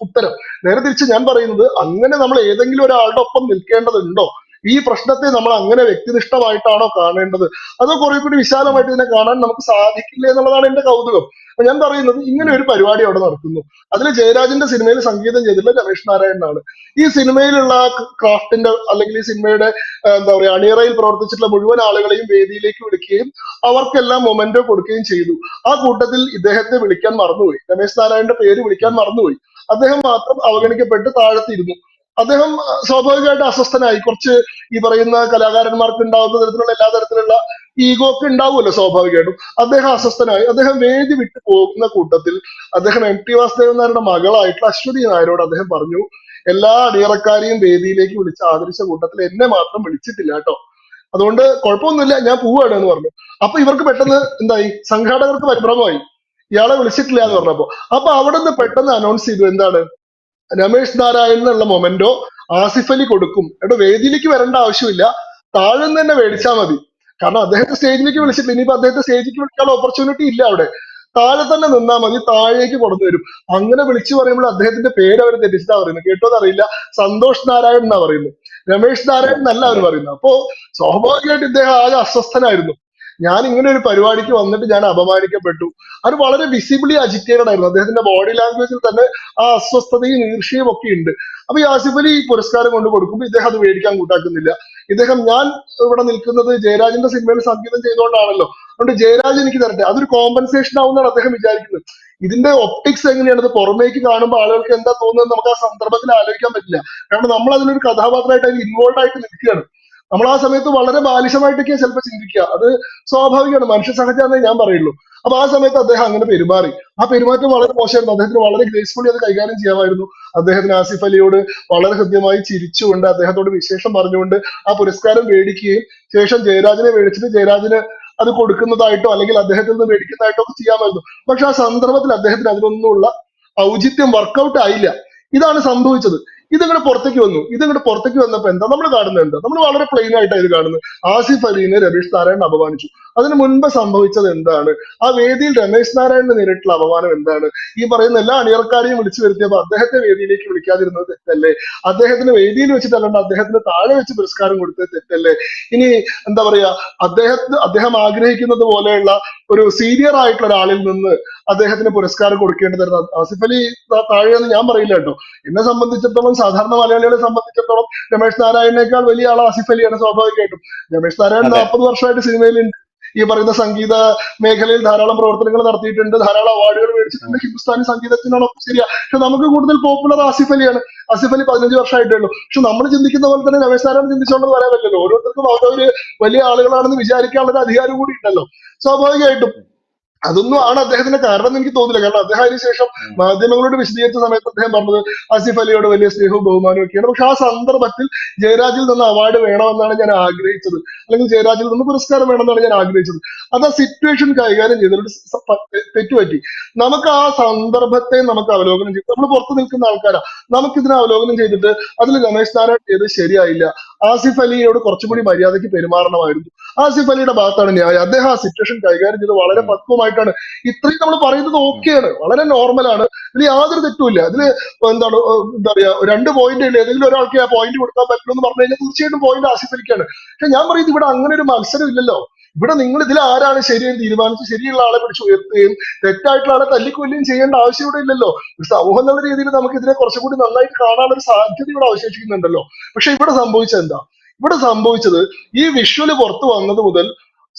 ഉത്തരം. നേരെ തിരിച്ച് ഞാൻ പറയുന്നത്, അങ്ങനെ നമ്മൾ ഏതെങ്കിലും ഒരാളുടെ ഒപ്പം നിൽക്കേണ്ടതുണ്ടോ? ഈ പ്രശ്നത്തെ നമ്മൾ അങ്ങനെ വ്യക്തിനിഷ്ഠമായിട്ടാണോ കാണേണ്ടത്, അതോ കുറെ കൂടി വിശാലമായിട്ട് ഇതിനെ കാണാൻ നമുക്ക് സാധിക്കില്ല എന്നുള്ളതാണ് എന്റെ കൗതുകം. അപ്പൊ ഞാൻ പറയുന്നത്, ഇങ്ങനെ ഒരു പരിപാടി അവിടെ നടക്കുന്നു. അതിൽ ജയരാജന്റെ സിനിമയിൽ സംഗീതം ചെയ്തിട്ടുള്ള രമേശ് നാരായണനാണ്. ഈ സിനിമയിലുള്ള ക്രാഫ്റ്റിന്റെ അല്ലെങ്കിൽ ഈ സിനിമയുടെ എന്താ പറയാ അണിയറയിൽ പ്രവർത്തിച്ചിട്ടുള്ള മുഴുവൻ ആളുകളെയും വേദിയിലേക്ക് വിളിക്കുകയും അവർക്കെല്ലാം മൊമെന്റോ കൊടുക്കുകയും ചെയ്തു. ആ കൂട്ടത്തിൽ ഇദ്ദേഹത്തെ വിളിക്കാൻ മറന്നുപോയി, രമേശ് നാരായണന്റെ പേര് വിളിക്കാൻ മറന്നുപോയി. അദ്ദേഹം മാത്രം അവഗണിക്കപ്പെട്ട് താഴത്തിരുന്നു. അദ്ദേഹം സ്വാഭാവികമായിട്ട് അസ്വസ്ഥനായി. കുറച്ച് ഈ പറയുന്ന കലാകാരന്മാർക്ക് ഉണ്ടാവുന്ന തരത്തിലുള്ള എല്ലാ തരത്തിലുള്ള ഈഗോ ഒക്കെ ഉണ്ടാവുമല്ലോ സ്വാഭാവികമായിട്ടും. അദ്ദേഹം അസ്വസ്ഥനായി. അദ്ദേഹം വേദി വിട്ടു പോകുന്ന കൂട്ടത്തിൽ അദ്ദേഹം എം ടി വാസുദേവൻ നായരുടെ മകളായിട്ടുള്ള അശ്വതി നായരോട് അദ്ദേഹം പറഞ്ഞു, എല്ലാ അണിയറക്കാരെയും വേദിയിലേക്ക് വിളിച്ച് ആദരിച്ച കൂട്ടത്തിൽ എന്നെ മാത്രം വിളിച്ചിട്ടില്ല കേട്ടോ, അതുകൊണ്ട് കുഴപ്പമൊന്നുമില്ല, ഞാൻ പോവാണ് എന്ന് പറഞ്ഞു. അപ്പൊ ഇവർക്ക് പെട്ടെന്ന് എന്തായി, സംഘാടകർക്ക് പരിഭ്രമമായി, ഇയാളെ വിളിച്ചിട്ടില്ല എന്ന് പറഞ്ഞപ്പോ. അപ്പൊ അവിടെ നിന്ന് പെട്ടെന്ന് അനൗൺസ് ചെയ്തു, എന്താണ്, രമേശ് നാരായണനുള്ള മൊമെന്റോ ആസിഫ് അലി കൊടുക്കും. എടോ, വേദിയിലേക്ക് വരേണ്ട ആവശ്യമില്ല, താഴെ നിന്ന് തന്നെ മേടിച്ചാൽ മതി. കാരണം അദ്ദേഹത്തെ സ്റ്റേജിലേക്ക് വിളിച്ചിട്ടില്ല, ഇനിയിപ്പോ അദ്ദേഹത്തെ സ്റ്റേജിലേക്ക് വിളിക്കാനുള്ള ഓപ്പർച്യൂണിറ്റി ഇല്ല അവിടെ. താഴെ തന്നെ നിന്നാ മതി, താഴേക്ക് കൊണ്ടു വരും. അങ്ങനെ വിളിച്ചു പറയുമ്പോൾ അദ്ദേഹത്തിന്റെ പേര് അവർ തെറ്റിച്ചിട്ടാ പറയുന്നത്, കേട്ടോന്ന് അറിയില്ല, സന്തോഷ് നാരായൺ എന്നാ പറയുന്നത്, രമേശ് നാരായൺ എന്നല്ല അവർ പറയുന്നത്. അപ്പോ സ്വാഭാവികമായിട്ട് ഇദ്ദേഹം ആകെ അസ്വസ്ഥനായിരുന്നു. ഞാൻ ഇങ്ങനെ ഒരു പരിപാടിക്ക് വന്നിട്ട് ഞാൻ അപമാനിക്കപ്പെട്ടു. അത് വളരെ വിസിബിളി അജിറ്റേറ്റഡ് ആയിരുന്നു. അദ്ദേഹത്തിന്റെ ബോഡി ലാംഗ്വേജിൽ തന്നെ ആ അസ്വസ്ഥതയും ഈർഷ്യയും ഒക്കെ ഉണ്ട്. അപ്പൊ ഈ ആസിഫ് അലി പുരസ്കാരം കൊണ്ട് കൊടുക്കുമ്പോൾ ഇദ്ദേഹം അത് മേടിക്കാൻ കൂട്ടാക്കുന്നില്ല. ഇദ്ദേഹം, ഞാൻ ഇവിടെ നിൽക്കുന്നത് ജയരാജന്റെ സിനിമയിൽ സംഗീതം ചെയ്തുകൊണ്ടാണല്ലോ, അതുകൊണ്ട് ജയരാജ് എനിക്ക് തരട്ടെ, അതൊരു കോമ്പൻസേഷൻ ആവുന്നതാണ് അദ്ദേഹം വിചാരിക്കുന്നത്. ഇതിന്റെ ഒപ്റ്റിക്സ് എങ്ങനെയാണ്, ഇത് പുറമേക്ക് കാണുമ്പോൾ ആളുകൾക്ക് എന്താ തോന്നുന്നത് നമുക്ക് ആ സന്ദർഭത്തിൽ ആലോചിക്കാൻ പറ്റില്ല. കാരണം നമ്മൾ അതിലൊരു കഥാപാത്രമായിട്ട് അതിൽ ഇൻവോൾവ് ആയിട്ട് നിൽക്കുകയാണ്. നമ്മൾ ആ സമയത്ത് വളരെ ബാലിശമായിട്ടൊക്കെ ചിലപ്പോൾ ചിന്തിക്കുക, അത് സ്വാഭാവികമാണ്, മനുഷ്യ സഹജമാണെന്നേ ഞാൻ പറയുള്ളൂ. അപ്പൊ ആ സമയത്ത് അദ്ദേഹം അങ്ങനെ പെരുമാറി. ആ പെരുമാറ്റം വളരെ മോശമായിരുന്നു. അദ്ദേഹത്തിന് വളരെ ഗ്രേസ്ഫുള്ളി അത് കൈകാര്യം ചെയ്യാമായിരുന്നു. അദ്ദേഹത്തിന് ആസിഫ് അലിയോട് വളരെ ഹൃദ്യമായി ചിരിച്ചുകൊണ്ട് അദ്ദേഹത്തോട് വിശേഷം പറഞ്ഞുകൊണ്ട് ആ പുരസ്കാരം മേടിക്കുകയും ശേഷം ജയരാജനെ മേടിച്ചിട്ട് ജയരാജന് അത് കൊടുക്കുന്നതായിട്ടോ അല്ലെങ്കിൽ അദ്ദേഹത്തിൽ നിന്ന് മേടിക്കുന്നതായിട്ടോ ഒക്കെ ചെയ്യാമായിരുന്നു. പക്ഷെ ആ സന്ദർഭത്തിൽ അദ്ദേഹത്തിന് അതിനൊന്നുമുള്ള ഔചിത്യം വർക്കൗട്ട് ആയില്ല. ഇതാണ് സംഭവിച്ചത്. ഇതിങ്ങനെ പുറത്തേക്ക് വന്നു. ഇതിങ്ങോട്ട് പുറത്തേക്ക് വന്നപ്പോ എന്താ നമ്മൾ കാണുന്നത്, എന്താ, നമ്മൾ വളരെ പ്ലെയിൻ ആയിട്ടാണ് ഇത് കാണുന്നത്. ആസിഫ് അലീനെ രമേശ് നാരായണൻ അപമാനിച്ചു. അതിന് മുൻപ് സംഭവിച്ചത് എന്താണ്? ആ വേദിയിൽ രമേശ് നാരായണന് നേരിട്ടുള്ള അപമാനം എന്താണ്? ഈ പറയുന്ന എല്ലാ അണിയറക്കാരെയും വിളിച്ചു വരുത്തിയപ്പോൾ അദ്ദേഹത്തെ വേദിയിലേക്ക് വിളിക്കാതിരുന്നത് തെറ്റല്ലേ? അദ്ദേഹത്തിന് വേദിയിൽ വെച്ചിട്ടല്ലാണ്ട് അദ്ദേഹത്തിന് താഴെ വെച്ച് പുരസ്കാരം കൊടുത്തത് തെറ്റല്ലേ? ഇനി എന്താ പറയാ, അദ്ദേഹം ആഗ്രഹിക്കുന്നത് പോലെയുള്ള ഒരു സീനിയർ ആയിട്ടുള്ള ഒരാളിൽ നിന്ന് അദ്ദേഹത്തിന് പുരസ്കാരം കൊടുക്കേണ്ടതായിരുന്നു. ആസിഫ് അലി താഴെയെന്ന് ഞാൻ പറയില്ല കേട്ടോ. എന്നെ സംബന്ധിച്ചിടത്തോളം, സാധാരണ മലയാളികളെ സംബന്ധിച്ചിടത്തോളം രമേശ് നാരായണനേക്കാൾ വലിയ ആൾ ആസിഫ് അലിയാണ് സ്വാഭാവികമായിട്ടും. രമേശ് നാരായണൻ 40 വർഷമായിട്ട് സിനിമയിലുണ്ട്. ഈ പറയുന്ന സംഗീത മേഖലയിൽ ധാരാളം പ്രവർത്തനങ്ങൾ നടത്തിയിട്ടുണ്ട്, ധാരാളം അവാർഡുകൾ മേടിച്ചിട്ടുണ്ട്. ഹിന്ദുസ്ഥാനി സംഗീതത്തിനാണോ ശരിയാ, പക്ഷെ നമുക്ക് കൂടുതൽ പോപ്പുലർ ആസിഫ് അലിയാണ്. ആസിഫ് അലി 15 വർഷമായിട്ടേ ഉള്ളൂ. പക്ഷെ നമ്മൾ ചിന്തിക്കുന്ന പോലെ തന്നെ രമേശ് നാരായണൻ ചിന്തിച്ചോണ്ടെന്ന് പറയാൻ പറ്റില്ലല്ലോ. ഓരോരുത്തർക്കും അവരവര് വലിയ ആളുകളാണെന്ന് വിചാരിക്കാനുള്ള ഒരു അധികാരം കൂടി ഉണ്ടല്ലോ സ്വാഭാവികമായിട്ടും. അതൊന്നും ആണ് അദ്ദേഹത്തിന്റെ കാരണം എന്ന് എനിക്ക് തോന്നില്ല. കാരണം അദ്ദേഹം അതിനുശേഷം മാധ്യമങ്ങളോട് വിശദീകരിച്ച സമയത്ത് അദ്ദേഹം പറഞ്ഞത് ആസിഫ് അലിയോട് വലിയ സ്നേഹവും ബഹുമാനവും ഒക്കെയാണ്. പക്ഷെ ആ സന്ദർഭത്തിൽ ജയരാജിൽ നിന്ന് അവാർഡ് വേണമെന്നാണ് ഞാൻ ആഗ്രഹിച്ചത്, അല്ലെങ്കിൽ ജയരാജിൽ നിന്ന് പുരസ്കാരം വേണമെന്നാണ് ഞാൻ ആഗ്രഹിച്ചത്. അത് ആ സിറ്റുവേഷൻ കൈകാര്യം ചെയ്തിട്ട് തെറ്റുപറ്റി. നമുക്ക് ആ സന്ദർഭത്തെ നമുക്ക് അവലോകനം ചെയ്ത്, നമ്മൾ പുറത്തു നിൽക്കുന്ന ആൾക്കാരാ, നമുക്കിതിനെ അവലോകനം ചെയ്തിട്ട് അതിൽ രമേശ് നാരായൺ ചെയ്ത് ശരിയായില്ല, ആസിഫ് അലിയോട് കുറച്ചുകൂടി മര്യാദയ്ക്ക് പെരുമാറണമായിരുന്നു, ആസിഫ് അലിയുടെ ഭാഗത്താണ് ന്യായം, അദ്ദേഹം ആ സിറ്റുവേഷൻ കൈകാര്യം ചെയ്ത് വളരെ പക്വമായിട്ടാണ്. ഇത്രയും നമ്മൾ പറയുന്നത് ഓക്കെയാണ്, വളരെ നോർമലാണ്, ഇതിൽ യാതൊരു തെറ്റുമില്ല. ഇതിൽ എന്താണ് എന്താ പറയാ, 2 പോയിന്റ് ഇല്ല, ഏതെങ്കിലും ഒരാൾക്ക് ആ പോയിന്റ് കൊടുക്കാൻ പറ്റുള്ളൂ എന്ന് പറഞ്ഞു കഴിഞ്ഞാൽ തീർച്ചയായിട്ടും പോയിന്റ് ആസിഫ് അലിക്കാണ്. പക്ഷെ ഞാൻ പറയുന്നത് ഇവിടെ അങ്ങനെ ഒരു മത്സരം ഇല്ലല്ലോ. ഇവിടെ നിങ്ങൾ ഇതിൽ ആരാണ് ശരിയെന്ന് തീരുമാനിച്ച് ശരിയുള്ള ആളെ പിടിച്ച് ഉയർത്തുകയും തെറ്റായിട്ടുള്ള ആളെ തല്ലിക്കൊല്ലുകയും ചെയ്യേണ്ട ആവശ്യം ഇവിടെ ഇല്ലല്ലോ. ഒരു സമൂഹം എന്നുള്ള രീതിയിൽ നമുക്ക് ഇതിനെ കുറച്ചുകൂടി നന്നായിട്ട് കാണാനൊരു സാധ്യത ഇവിടെ അവശേഷിക്കുന്നുണ്ടല്ലോ. പക്ഷെ ഇവിടെ സംഭവിച്ചത് എന്താ? ഇവിടെ സംഭവിച്ചത്, ഈ വിഷ്വല് പുറത്തു വന്നത് മുതൽ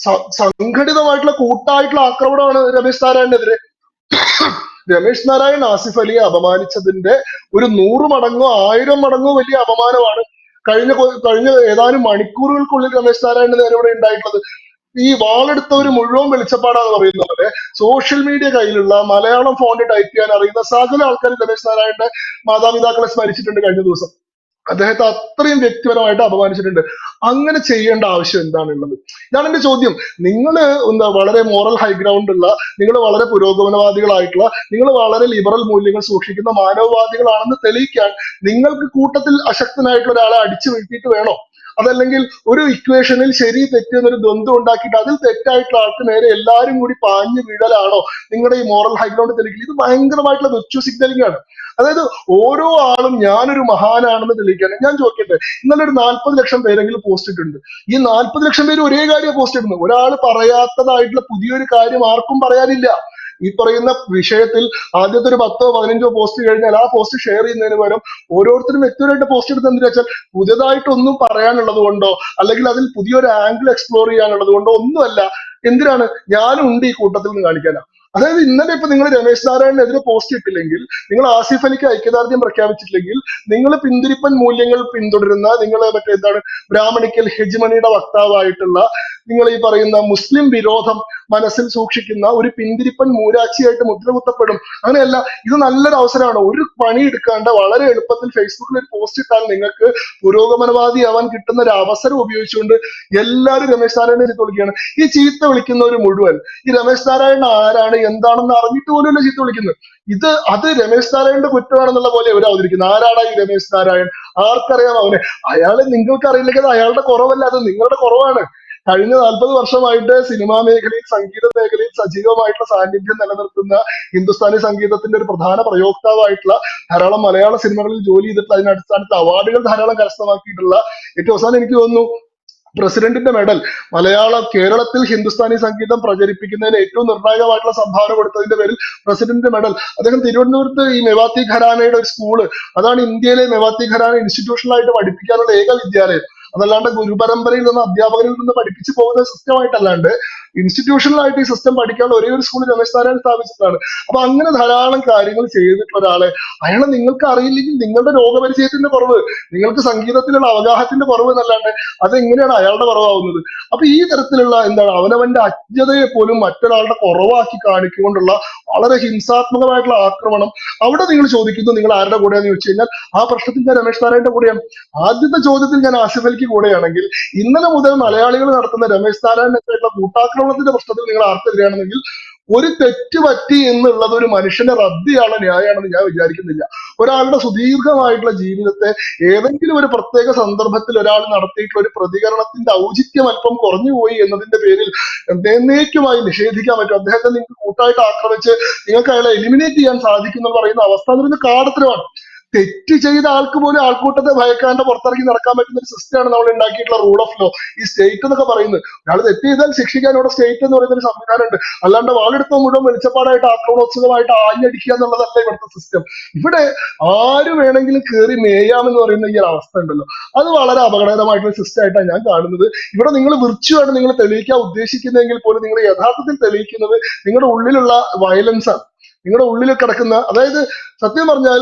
സംഘടിതമായിട്ടുള്ള കൂട്ടായിട്ടുള്ള ആക്രമണമാണ് രമേശ് നാരായണനെതിരെ. രമേശ് നാരായൺ ആസിഫ് അലിയെ അപമാനിച്ചതിന്റെ ഒരു 100 മടങ്ങോ 1000 മടങ്ങോ വലിയ അപമാനമാണ് കഴിഞ്ഞ ഏതാനും മണിക്കൂറുകൾക്കുള്ളിൽ രമേശ് നാരായണന് നേരെ ഇവിടെ ഉണ്ടായിട്ടുള്ളത്. ഈ വാളെടുത്തവര് മുഴുവൻ വെളിച്ചപ്പാടാന്ന് പറയുന്ന പോലെ സോഷ്യൽ മീഡിയ കയ്യിലുള്ള മലയാളം ഫോണ്ട് ടൈപ്പ് ചെയ്യാൻ അറിയുന്ന സകല ആൾക്കാർ രമേശ് നാരായണന്റെ മാതാപിതാക്കളെ സ്മരിച്ചിട്ടുണ്ട് കഴിഞ്ഞ ദിവസം. അദ്ദേഹത്തെ അത്രയും വ്യക്തിപരമായിട്ട് അപമാനിച്ചിട്ടുണ്ട്. അങ്ങനെ ചെയ്യേണ്ട ആവശ്യം എന്താണുള്ളത്? ഇതാണ് എന്റെ ചോദ്യം. നിങ്ങൾ എന്താ വളരെ മോറൽ ഹൈഗ്രൗണ്ട് ഉള്ള, നിങ്ങൾ വളരെ പുരോഗമനവാദികളായിട്ടുള്ള, നിങ്ങൾ വളരെ ലിബറൽ മൂല്യങ്ങൾ സൂക്ഷിക്കുന്ന മാനവവാദികളാണെന്ന് തെളിയിക്കാൻ നിങ്ങൾക്ക് കൂട്ടത്തിൽ അശക്തനായിട്ടുള്ള ഒരാളെ അടിച്ചു വീഴ്ത്തിയിട്ട് വേണോ അതല്ലെങ്കിൽ ഒരു ഇക്വേഷനിൽ ശരി തെറ്റ് എന്നൊരു ദ്വന്ദ്വം ഉണ്ടാക്കിയിട്ട് അതിൽ തെറ്റായിട്ടുള്ള ആൾക്ക് നേരെ എല്ലാവരും കൂടി പാഞ്ഞു വീഴലാണോ നിങ്ങളുടെ ഈ മോറൽ ഹൈഗ്രൗണ്ട് തെളിയിക്കൽ? ഇത് ഭയങ്കരമായിട്ടുള്ള വെർച്വൽ സിഗ്നലിംഗ് ആണ്. അതായത് ഓരോ ആളും ഞാനൊരു മഹാനാണെന്ന് തെളിയിക്കാൻ. ഞാൻ ചോദിക്കട്ടെ, ഇന്നലെ ഒരു 40 ലക്ഷം പേരെങ്കിലും പോസ്റ്റ് ഇട്ടിട്ടുണ്ട്. ഈ 40 ലക്ഷം പേര് ഒരേ കാര്യം പോസ്റ്റ് ഇടുന്നു. ഒരാൾ പറയാത്തതായിട്ടുള്ള പുതിയൊരു കാര്യം ആർക്കും പറയാനില്ല. ഈ പറയുന്ന വിഷയത്തിൽ ആദ്യത്തെ ഒരു 10-15 പോസ്റ്റ് കഴിഞ്ഞാൽ ആ പോസ്റ്റ് ഷെയർ ചെയ്യുന്നതിന് പകരം ഓരോരുത്തരും വ്യക്തിപരമായിട്ട് പോസ്റ്റ് എടുത്ത് എന്തിനാ വെച്ചാൽ പുതിയതായിട്ടൊന്നും പറയാനുള്ളത് കൊണ്ടോ അല്ലെങ്കിൽ അതിൽ പുതിയൊരു ആംഗിൾ എക്സ്പ്ലോർ ചെയ്യാനുള്ളത് കൊണ്ടോ ഒന്നുമല്ല. എന്തിനാണ്? ഞാനും ഉണ്ട് ഈ കൂട്ടത്തിൽ നിന്ന് കാണിക്കാനാ. അതായത് ഇന്നലെ ഇപ്പൊ നിങ്ങൾ രമേശ് നാരായണനെതിരെ പോസ്റ്റ് ഇട്ടില്ലെങ്കിൽ, നിങ്ങൾ ആസിഫ് അലിക്ക് ഐക്യദാർഢ്യം പ്രഖ്യാപിച്ചിട്ടില്ലെങ്കിൽ, നിങ്ങൾ പിന്തിരിപ്പൻ മൂല്യങ്ങൾ പിന്തുടരുന്ന, നിങ്ങൾ എന്താണ് ബ്രാഹ്മണിക്കൽ ഹെജിമണിയുടെ വക്താവായിട്ടുള്ള, നിങ്ങൾ ഈ പറയുന്ന മുസ്ലിം വിരോധം മനസ്സിൽ സൂക്ഷിക്കുന്ന ഒരു പിന്തിരിപ്പൻ മൂരാച്ചിയായിട്ട് മുദ്ര കുത്തപ്പെടും. അങ്ങനെയല്ല, ഇത് നല്ലൊരു അവസരമാണ്. ഒരു പണി എടുക്കാണ്ട് വളരെ എളുപ്പത്തിൽ ഫേസ്ബുക്കിൽ ഒരു പോസ്റ്റ് ഇട്ടാൽ നിങ്ങൾക്ക് പുരോഗമനവാദിയാവാൻ കിട്ടുന്ന ഒരു അവസരം ഉപയോഗിച്ചുകൊണ്ട് എല്ലാവരും രമേശ് നാരായണനെ ചീത്ത വിളിക്കുകയാണ്. ഈ ചീത്ത വിളിക്കുന്നവർ മുഴുവൻ ഈ രമേശ് നാരായണൻ ആരാണ് എന്താണെന്ന് അറിഞ്ഞിട്ട് പോലുമല്ല ചീത്ത വിളിക്കുന്നത്. അത് രമേശ് നാരായണന്റെ കുറ്റമാണെന്നുള്ള പോലെ അവർ അവതരിക്കുന്നത്. ആരാടാ ഈ രമേശ് നാരായൺ? ആർക്കറിയാം അവനെ? അയാളെ നിങ്ങൾക്ക് അറിയില്ലെങ്കിൽ അത് അയാളുടെ കുറവല്ല, അത് നിങ്ങളുടെ കുറവാണ്. കഴിഞ്ഞ 40 വർഷമായിട്ട് സിനിമാ മേഖലയിൽ, സംഗീത മേഖലയിൽ സജീവമായിട്ടുള്ള സാന്നിധ്യം നിലനിർത്തുന്ന, ഹിന്ദുസ്ഥാനി സംഗീതത്തിന്റെ ഒരു പ്രധാന പ്രയോക്താവായിട്ടുള്ള, ധാരാളം മലയാള സിനിമകളിൽ ജോലി ചെയ്തിട്ടുള്ള, അതിന്റെ അടിസ്ഥാനത്തിൽ അവാർഡുകൾ ധാരാളം കരസ്ഥമാക്കിയിട്ടുള്ള, ഏറ്റവും അവസാനം എനിക്ക് തോന്നുന്നു പ്രസിഡന്റിന്റെ മെഡൽ കേരളത്തിൽ ഹിന്ദുസ്ഥാനി സംഗീതം പ്രചരിപ്പിക്കുന്നതിന് ഏറ്റവും നിർണായകമായിട്ടുള്ള സംഭാവന കൊടുത്തതിന്റെ പേരിൽ പ്രസിഡന്റിന്റെ മെഡൽ. അദ്ദേഹം തിരുവനന്തപുരത്ത് ഈ മെവാത്തി ഘരാനയുടെ ഒരു സ്കൂള്, അതാണ് ഇന്ത്യയിലെ മെവാത്തി ഘരാന ഇൻസ്റ്റിറ്റ്യൂഷണലായിട്ട് പഠിപ്പിക്കാനുള്ള ഏക വിദ്യാലയം. അതല്ലാണ്ട് ഗുരുപരമ്പരയിൽ നിന്ന് അധ്യാപകരിൽ നിന്ന് പഠിപ്പിച്ചു പോകുന്ന സിസ്റ്റമായിട്ടല്ലാണ്ട് ഇൻസ്റ്റിറ്റ്യൂഷണലായിട്ട് ഈ സിസ്റ്റം പഠിക്കാനുള്ള ഒരേ ഒരു സ്കൂൾ രമേശ് നാരായണൻ സ്ഥാപിച്ചിട്ടാണ്. അപ്പൊ അങ്ങനെ ധാരാളം കാര്യങ്ങൾ ചെയ്തിട്ടുള്ള ഒരാളെ, അയാളെ നിങ്ങൾക്ക് അറിയില്ലെങ്കിൽ നിങ്ങളുടെ രോഗപരിചയത്തിന്റെ കുറവ്, നിങ്ങൾക്ക് സംഗീതത്തിലുള്ള അവഗാഹത്തിന്റെ കുറവ് എന്നല്ലാണ്ട് അതെങ്ങനെയാണ് അയാളുടെ കുറവാകുന്നത്? അപ്പൊ ഈ തരത്തിലുള്ള അവനവന്റെ അജ്ഞതയെ പോലും മറ്റൊരാളുടെ കുറവാക്കി കാണിക്കൊണ്ടുള്ള വളരെ ഹിംസാത്മകമായിട്ടുള്ള ആക്രമണം. അവിടെ നിങ്ങൾ ചോദിക്കുന്നു നിങ്ങൾ ആരുടെ കൂടെയാന്ന് ചോദിച്ചു കഴിഞ്ഞാൽ ആ പ്രശ്നത്തിൽ ഞാൻ രമേശ് നാരായണന്റെ കൂടെയാണ്. ആദ്യത്തെ ചോദ്യത്തിൽ ഞാൻ ആസിഫ് അലിക്ക് കൂടെയാണെങ്കിൽ, ഇന്നലെ മുതൽ മലയാളികൾ നടത്തുന്ന രമേശ് നാരായണനായിട്ടുള്ള കൂട്ടാക്രമണത്തിന്റെ പ്രശ്നത്തിൽ നിങ്ങൾ ആർക്കെതിരെയാണെങ്കിൽ ഒരു തെറ്റ് പറ്റി എന്നുള്ളത് ഒരു മനുഷ്യന്റെ റദ്ദിയാണ്, ന്യായമാണെന്ന് ഞാൻ വിചാരിക്കുന്നില്ല. ഒരാളുടെ സുദീർഘമായിട്ടുള്ള ജീവിതത്തെ ഏതെങ്കിലും ഒരു പ്രത്യേക സന്ദർഭത്തിൽ ഒരാൾ നടത്തിയിട്ടുള്ള ഒരു പ്രതികരണത്തിന്റെ ഔചിത്യം അല്പം കുറഞ്ഞുപോയി എന്നതിന്റെ പേരിൽ എന്നേക്കുമായി നിഷേധിക്കാൻ പറ്റും. അദ്ദേഹത്തെ നിങ്ങൾക്ക് കൂട്ടായിട്ട് ആക്രമിച്ച് നിങ്ങൾക്ക് അയാളെ എലിമിനേറ്റ് ചെയ്യാൻ സാധിക്കും എന്ന് പറയുന്ന അവസ്ഥ അതൊരു കാടത്തരമാണ്. തെറ്റ് ചെയ്ത ആൾക്ക് പോലും ആൾക്കൂട്ടത്തെ ഭയക്കാണ്ട് പുറത്തിറങ്ങി നടക്കാൻ പറ്റുന്ന ഒരു സിസ്റ്റമാണ് നമ്മൾ ഉണ്ടാക്കിയിട്ടുള്ള റൂൾ ഓഫ് ലോ, ഈ സ്റ്റേറ്റ് എന്നൊക്കെ പറയുന്നത്. ഒരാൾ തെറ്റ് ചെയ്താൽ ശിക്ഷിക്കാൻ ഇവിടെ സ്റ്റേറ്റ് എന്ന് പറയുന്ന ഒരു സംവിധാനം ഉണ്ട്. അല്ലാണ്ട് വാളെടുത്ത മുഴുവൻ വെളിച്ചപ്പാടായിട്ട് ആക്രമണോത്സുകമായിട്ട് ആഞ്ഞടിക്കുക എന്നുള്ളതല്ല ഇവിടുത്തെ സിസ്റ്റം. ഇവിടെ ആര് വേണമെങ്കിലും കയറി മേയാമെന്ന് പറയുന്ന ഈ ഒരു അവസ്ഥ ഉണ്ടല്ലോ, അത് വളരെ അപകടകരമായിട്ടുള്ള സിസ്റ്റം ആയിട്ടാണ് ഞാൻ കാണുന്നത്. ഇവിടെ നിങ്ങൾ വിർച്വലാണ് നിങ്ങൾ തെളിയിക്കാൻ ഉദ്ദേശിക്കുന്നതെങ്കിൽ പോലും നിങ്ങൾ യഥാർത്ഥത്തിൽ തെളിയിക്കുന്നത് നിങ്ങളുടെ ഉള്ളിലുള്ള വയലൻസ് ആണ്, നിങ്ങളുടെ ഉള്ളിൽ കിടക്കുന്ന, അതായത് സത്യം പറഞ്ഞാൽ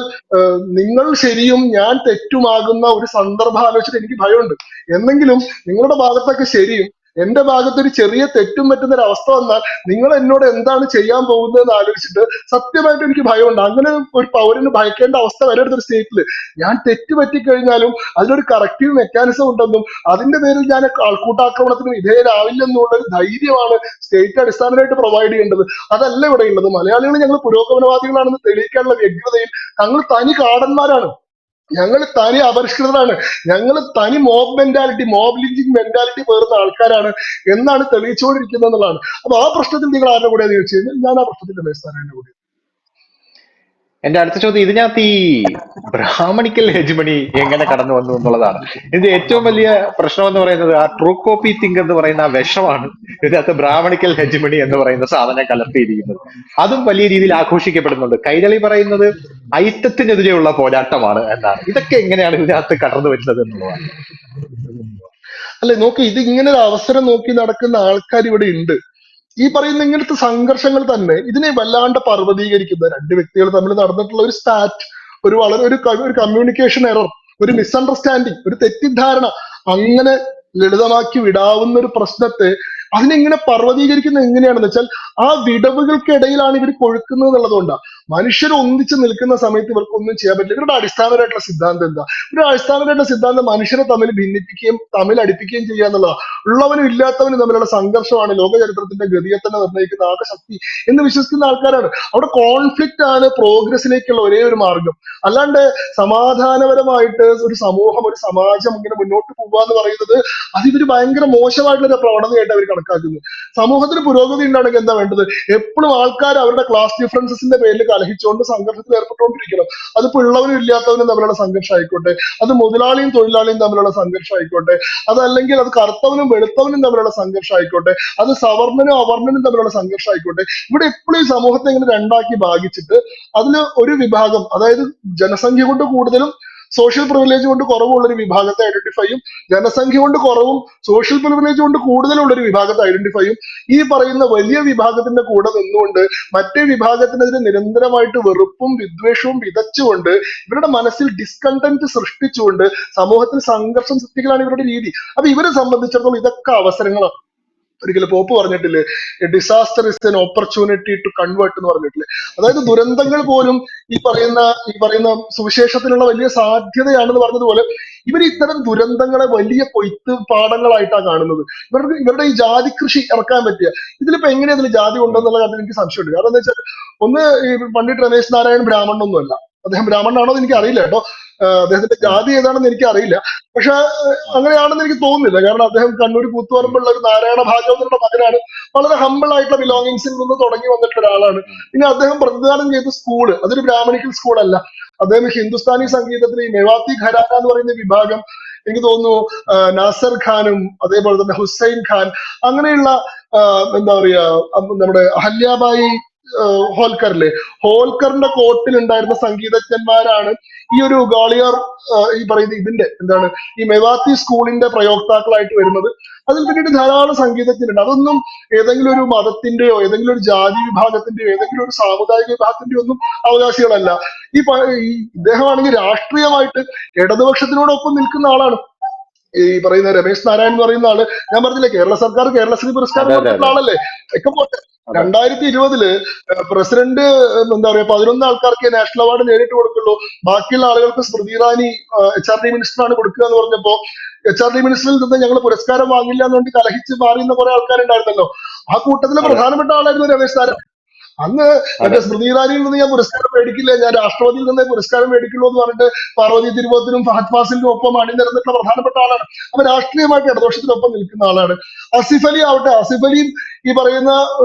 നിങ്ങൾ ശരിയും ഞാൻ തെറ്റുമാകുന്ന ഒരു സന്ദർഭം ആലോചിച്ചിട്ട് എനിക്ക് ഭയമുണ്ട്. എന്നെങ്കിലും നിങ്ങളുടെ ഭാഗത്തൊക്കെ ശരിയും എന്റെ ഭാഗത്ത് ഒരു ചെറിയ തെറ്റും പറ്റുന്ന ഒരു അവസ്ഥ വന്നാൽ നിങ്ങൾ എന്നോട് എന്താണ് ചെയ്യാൻ പോകുന്നതെന്ന് ആലോചിച്ചിട്ട് സത്യമായിട്ട് എനിക്ക് ഭയമുണ്ട്. അങ്ങനെ ഒരു പൗരന് ഭയക്കേണ്ട അവസ്ഥ വരരുത് ഒരു സ്റ്റേറ്റിൽ. ഞാൻ തെറ്റ് പറ്റിക്കഴിഞ്ഞാലും അതിനൊരു കറക്റ്റീവ് മെക്കാനിസം ഉണ്ടെന്നും അതിന്റെ പേരിൽ ഞാൻ ആൾക്കൂട്ടാക്രമണത്തിന് വിധേയരാവില്ലെന്നുള്ള ഒരു ധൈര്യമാണ് സ്റ്റേറ്റ് അടിസ്ഥാനമായിട്ട് പ്രൊവൈഡ് ചെയ്യേണ്ടത്. അതല്ല ഇവിടെ ഉള്ളത്. മലയാളികൾ ഞങ്ങൾ പുരോഗമനവാദികളാണെന്ന് തെളിയിക്കാനുള്ള വ്യഗ്രതയിൽ ഞങ്ങൾ തനി കാടന്മാരാണ്, ഞങ്ങൾ തനി അപരിഷ്കൃതരാണ്, ഞങ്ങൾ തനി mob mentality, mob lynching mentality പേറുന്ന ആൾക്കാരാണ് എന്നാണ് തെളിയിച്ചുകൊണ്ടിരിക്കുന്നത് എന്നുള്ളതാണ്. അപ്പൊ ആ പ്രശ്നത്തിൽ നിങ്ങൾ ആരുടെ കൂടെ ചോദിച്ചു കഴിഞ്ഞാൽ ഞാൻ ആ പ്രശ്നത്തിൽ രമേശ് നാരായണന്റെ കൂടെ. എന്റെ അടുത്ത ചോദ്യം, ഇതിനകത്ത് ഈ ബ്രാഹ്മണിക്കൽ ഹെജിമണി എങ്ങനെ കടന്നു വന്നു എന്നുള്ളതാണ്. ഇത് ഏറ്റവും വലിയ പ്രശ്നം എന്ന് പറയുന്നത് ആ ട്രൂ കോപ്പി തിങ്ക് എന്ന് പറയുന്ന ആ വിഷമാണ് ഇതിനകത്ത് ബ്രാഹ്മണിക്കൽ ഹെജിമണി എന്ന് പറയുന്ന സാധനം കലർത്തിയിരിക്കുന്നത്. അതും വലിയ രീതിയിൽ ആഘോഷിക്കപ്പെടുന്നുണ്ട്. കൈരളി പറയുന്നത് ഐറ്റത്തിനെതിരെയുള്ള പോരാട്ടമാണ് എന്നാണ്. ഇതൊക്കെ എങ്ങനെയാണ് ഇതിനകത്ത് കടന്നു വരുന്നത് എന്നുള്ളതാണ്. അല്ലെ, നോക്കി, ഇത് ഇങ്ങനെ ഒരു അവസരം നോക്കി നടക്കുന്ന ആൾക്കാർ ഇവിടെ ഉണ്ട്. ഈ പറയുന്ന ഇങ്ങനത്തെ സംഘർഷങ്ങൾ തന്നെ ഇതിനെ വല്ലാണ്ട് പർവ്വതീകരിക്കുന്ന രണ്ട് വ്യക്തികൾ തമ്മിൽ നടന്നിട്ടുള്ള ഒരു സ്പാറ്റ്, ഒരു കമ്മ്യൂണിക്കേഷൻ എറർ, ഒരു മിസ്അണ്ടർസ്റ്റാൻഡിങ്, ഒരു തെറ്റിദ്ധാരണ, അങ്ങനെ ലളിതമാക്കി വിടാവുന്ന ഒരു പ്രശ്നത്തെ അതിനെങ്ങനെ പർവ്വതീകരിക്കുന്നത് എങ്ങനെയാണെന്ന് വെച്ചാൽ ആ വിടവുകൾക്കിടയിലാണ് ഇവർ കൊഴുക്കുന്നത് എന്നുള്ളതുകൊണ്ടാണ്. മനുഷ്യർ ഒന്നിച്ച് നിൽക്കുന്ന സമയത്ത് ഇവർക്ക് ഒന്നും ചെയ്യാൻ പറ്റില്ല. ഇവരുടെ അടിസ്ഥാനപരമായിട്ടുള്ള സിദ്ധാന്തം എന്താ? ഇവരുടെ അടിസ്ഥാനപരമായിട്ടുള്ള സിദ്ധാന്തം മനുഷ്യരെ തമ്മിൽ ഭിന്നിപ്പിക്കുകയും തമ്മിൽ അടുപ്പിക്കുകയും ചെയ്യുക എന്നുള്ളതാണ്. ഉള്ളവനും ഇല്ലാത്തവനും തമ്മിലുള്ള സംഘർഷമാണ് ലോക ചരിത്രത്തിന്റെ ഗതിയെ തന്നെ നിർണ്ണയിക്കുന്ന ആകെ ശക്തി എന്ന് വിശ്വസിക്കുന്ന ആൾക്കാരാണ്. അവിടെ കോൺഫ്ലിക്റ്റ് ആണ് പ്രോഗ്രസിലേക്കുള്ള ഒരേ ഒരു മാർഗം. അല്ലാണ്ട് സമാധാനപരമായിട്ട് ഒരു സമൂഹം, ഒരു സമാജം ഇങ്ങനെ മുന്നോട്ട് പോകുക എന്ന് പറയുന്നത് അത് ഇവര് ഭയങ്കര മോശമായിട്ടുള്ള പ്രവണതയായിട്ട് അവർ കണക്കാക്കുന്നത്. സമൂഹത്തിന് പുരോഗതി ഉണ്ടാണെങ്കിൽ എന്താ വേണ്ടത്? എപ്പോഴും ആൾക്കാർ അവരുടെ ക്ലാസ് ഡിഫറൻസസിന്റെ പേരിൽ കലഹിച്ചുകൊണ്ട് സംഘർഷത്തിൽ ഏർപ്പെട്ടുകൊണ്ടിരിക്കണം. അതിപ്പോ ഉള്ളവരും ഇല്ലാത്തവരും തമ്മിലുള്ള സംഘർഷം ആയിക്കോട്ടെ, അത് മുതലാളിയും തൊഴിലാളിയും തമ്മിലുള്ള സംഘർഷം ആയിക്കോട്ടെ, അതല്ലെങ്കിൽ അത് കറുത്തവനും വെളുത്തവനും തമ്മിലുള്ള സംഘർഷം ആയിക്കോട്ടെ, അത് സവർണനും അവർണനും തമ്മിലുള്ള സംഘർഷം ആയിക്കോട്ടെ. ഇവിടെ എപ്പോഴും ഈ സമൂഹത്തെ ഇങ്ങനെ രണ്ടാക്കി ഭാഗിച്ചിട്ട് അതിൽ ഒരു വിഭാഗം, അതായത് ജനസംഖ്യ കൊണ്ട് കൂടുതലും സോഷ്യൽ പ്രിവിലേജ് കൊണ്ട് കുറവുള്ള ഒരു വിഭാഗത്തെ ഐഡന്റിഫൈയും ജനസംഖ്യ കൊണ്ട് കുറവും സോഷ്യൽ പ്രിവിലേജ് കൊണ്ട് കൂടുതലുള്ള ഒരു വിഭാഗത്തെ ഐഡന്റിഫൈയും ഈ പറയുന്ന വലിയ വിഭാഗത്തിന്റെ കൂടെ നിന്നുകൊണ്ട് മറ്റേ വിഭാഗത്തിനെതിരെ നിരന്തരമായിട്ട് വെറുപ്പും വിദ്വേഷവും വിതച്ചുകൊണ്ട് ഇവരുടെ മനസ്സിൽ ഡിസ്കണ്ടന്റ് സൃഷ്ടിച്ചുകൊണ്ട് സമൂഹത്തിൽ സംഘർഷം സൃഷ്ടിക്കലാണ് ഇവരുടെ രീതി. അപ്പൊ ഇവരെ സംബന്ധിച്ചിടത്തോളം ഇതൊക്കെ അവസരങ്ങളാണ്. ഒരിക്കലും പോപ്പ് പറഞ്ഞിട്ടില്ലേ, disaster is an opportunity to convert എന്ന് പറഞ്ഞിട്ടില്ലേ? അതായത് ദുരന്തങ്ങൾ പോലും ഈ പറയുന്ന സുവിശേഷത്തിനുള്ള വലിയ സാധ്യതയാണെന്ന് പറഞ്ഞതുപോലെ ഇവർ ഇത്തരം ദുരന്തങ്ങളെ വലിയ കൊയ്ത്ത് പാടങ്ങളായിട്ടാണ് കാണുന്നത്. ഇവരുടെ ഈ ജാതി കൃഷി ഇറക്കാൻ പറ്റിയ ഇതിലിപ്പോ എങ്ങനെയാ ഇതിൽ ജാതി ഉണ്ടെന്നുള്ള കാര്യത്തിൽ എനിക്ക് സംശയമുണ്ട്. കാരണം എന്താ വെച്ചാൽ ഒന്ന്, ഈ പണ്ഡിറ്റ് രമേശ് നാരായൺ ബ്രാഹ്മണനൊന്നുമല്ല. അദ്ദേഹം ബ്രാഹ്മണനാണോ എന്ന് എനിക്ക് അറിയില്ല കേട്ടോ. അദ്ദേഹത്തിന്റെ ജാതി ഏതാണെന്ന് എനിക്ക് അറിയില്ല. പക്ഷെ അങ്ങനെയാണെന്ന് എനിക്ക് തോന്നുന്നില്ല. കാരണം അദ്ദേഹം കണ്ണൂർ കൂത്തുപറമ്പുള്ള ഒരു നാരായണ ഭാഗവതരുടെ മകനാണ്. വളരെ ഹമ്പിൾ ആയിട്ടുള്ള ബിലോങ്ങിങ്സിൽ നിന്ന് തുടങ്ങി വന്നിട്ടുള്ള ഒരാളാണ്. പിന്നെ അദ്ദേഹം പ്രതിദാനം ചെയ്ത സ്കൂള് അതൊരു ബ്രാഹ്മണിക്കൽ സ്കൂളല്ല. അദ്ദേഹം ഹിന്ദുസ്ഥാനി സംഗീതത്തിൽ ഈ മെവാത്തി ഘരാന എന്ന് പറയുന്ന വിഭാഗം, എനിക്ക് തോന്നുന്നു നാസർ ഖാനും അതേപോലെ തന്നെ ഹുസൈൻ ഖാൻ, അങ്ങനെയുള്ള എന്താ പറയാ, നമ്മുടെ അഹല്യാബായി ഹോൽക്കറിലെ ഹോൽക്കറിന്റെ കോട്ടിൽ ഉണ്ടായിരുന്ന സംഗീതജ്ഞന്മാരാണ് ഈ ഒരു ഗ്വാളിയർ ഈ പറയുന്ന ഇതിന്റെ എന്താണ് ഈ മെവാത്തി സ്കൂളിന്റെ പ്രയോക്താക്കളായിട്ട് വരുന്നത്. അതിൽ പിന്നീട് ധാരാളം സംഗീതജ്ഞരുണ്ട്. അതൊന്നും ഏതെങ്കിലും ഒരു മതത്തിന്റെയോ ഏതെങ്കിലും ഒരു ജാതി വിഭാഗത്തിന്റെയോ ഏതെങ്കിലും ഒരു സാമുദായിക വിഭാഗത്തിന്റെയോ ഒന്നും അവകാശികളല്ല. ഈ ഇദ്ദേഹമാണെങ്കിൽ രാഷ്ട്രീയമായിട്ട് ഇടതുപക്ഷത്തിനോടൊപ്പം നിൽക്കുന്ന ആളാണ്. ഈ പറയുന്ന രമേശ് നാരായൺ എന്ന് പറയുന്ന ആള്, ഞാൻ പറഞ്ഞില്ലേ കേരള സർക്കാർ കേരളശ്രീ പുരസ്കാരം കൊടുത്തിട്ടുള്ള ആളല്ലേ. ഒക്കെ പോട്ടെ, 2020 പ്രസിഡന്റ് എന്താ പറയാ 11 ആൾക്കാർക്ക് നാഷണൽ അവാർഡ് നേരിട്ട് കൊടുക്കുള്ളൂ, ബാക്കിയുള്ള ആളുകൾക്ക് സ്മൃതി ഇറാനി HRD മിനിസ്റ്ററാണ് കൊടുക്കുക എന്ന് പറഞ്ഞപ്പോ HRD മിനിസ്റ്ററിൽ നിന്ന് ഞങ്ങൾ പുരസ്കാരം വാങ്ങില്ല എന്നുകൊണ്ട് കലഹിച്ച് മാറിയുന്ന കുറെ ആൾക്കാരുണ്ടായിരുന്നല്ലോ. ആ കൂട്ടത്തിലെ പ്രധാനപ്പെട്ട ആളായിരുന്നു രമേശ് നാരായൺ. അന്ന് മറ്റേ സ്മൃതി ഇറാനിയിൽ നിന്ന് ഞാൻ പുരസ്കാരം മേടിക്കില്ല, ഞാൻ രാഷ്ട്രപതിയിൽ നിന്ന് പുരസ്കാരം മേടിക്കുള്ളൂ എന്ന് പറഞ്ഞിട്ട് പാർവതി തിരുവോത്തിനും ഫഹദ് ഫാസിലിനും ഒപ്പം അണിനിരന്നിട്ടുള്ള പ്രധാനപ്പെട്ട ആളാണ്. അപ്പൊ രാഷ്ട്രീയമായിട്ട് ഇടതുപക്ഷത്തിനൊപ്പം നിൽക്കുന്ന ആളാണ്. ആസിഫ് അലി ആവട്ടെ, ആസിഫ് അലിയും ഈ പറയുന്ന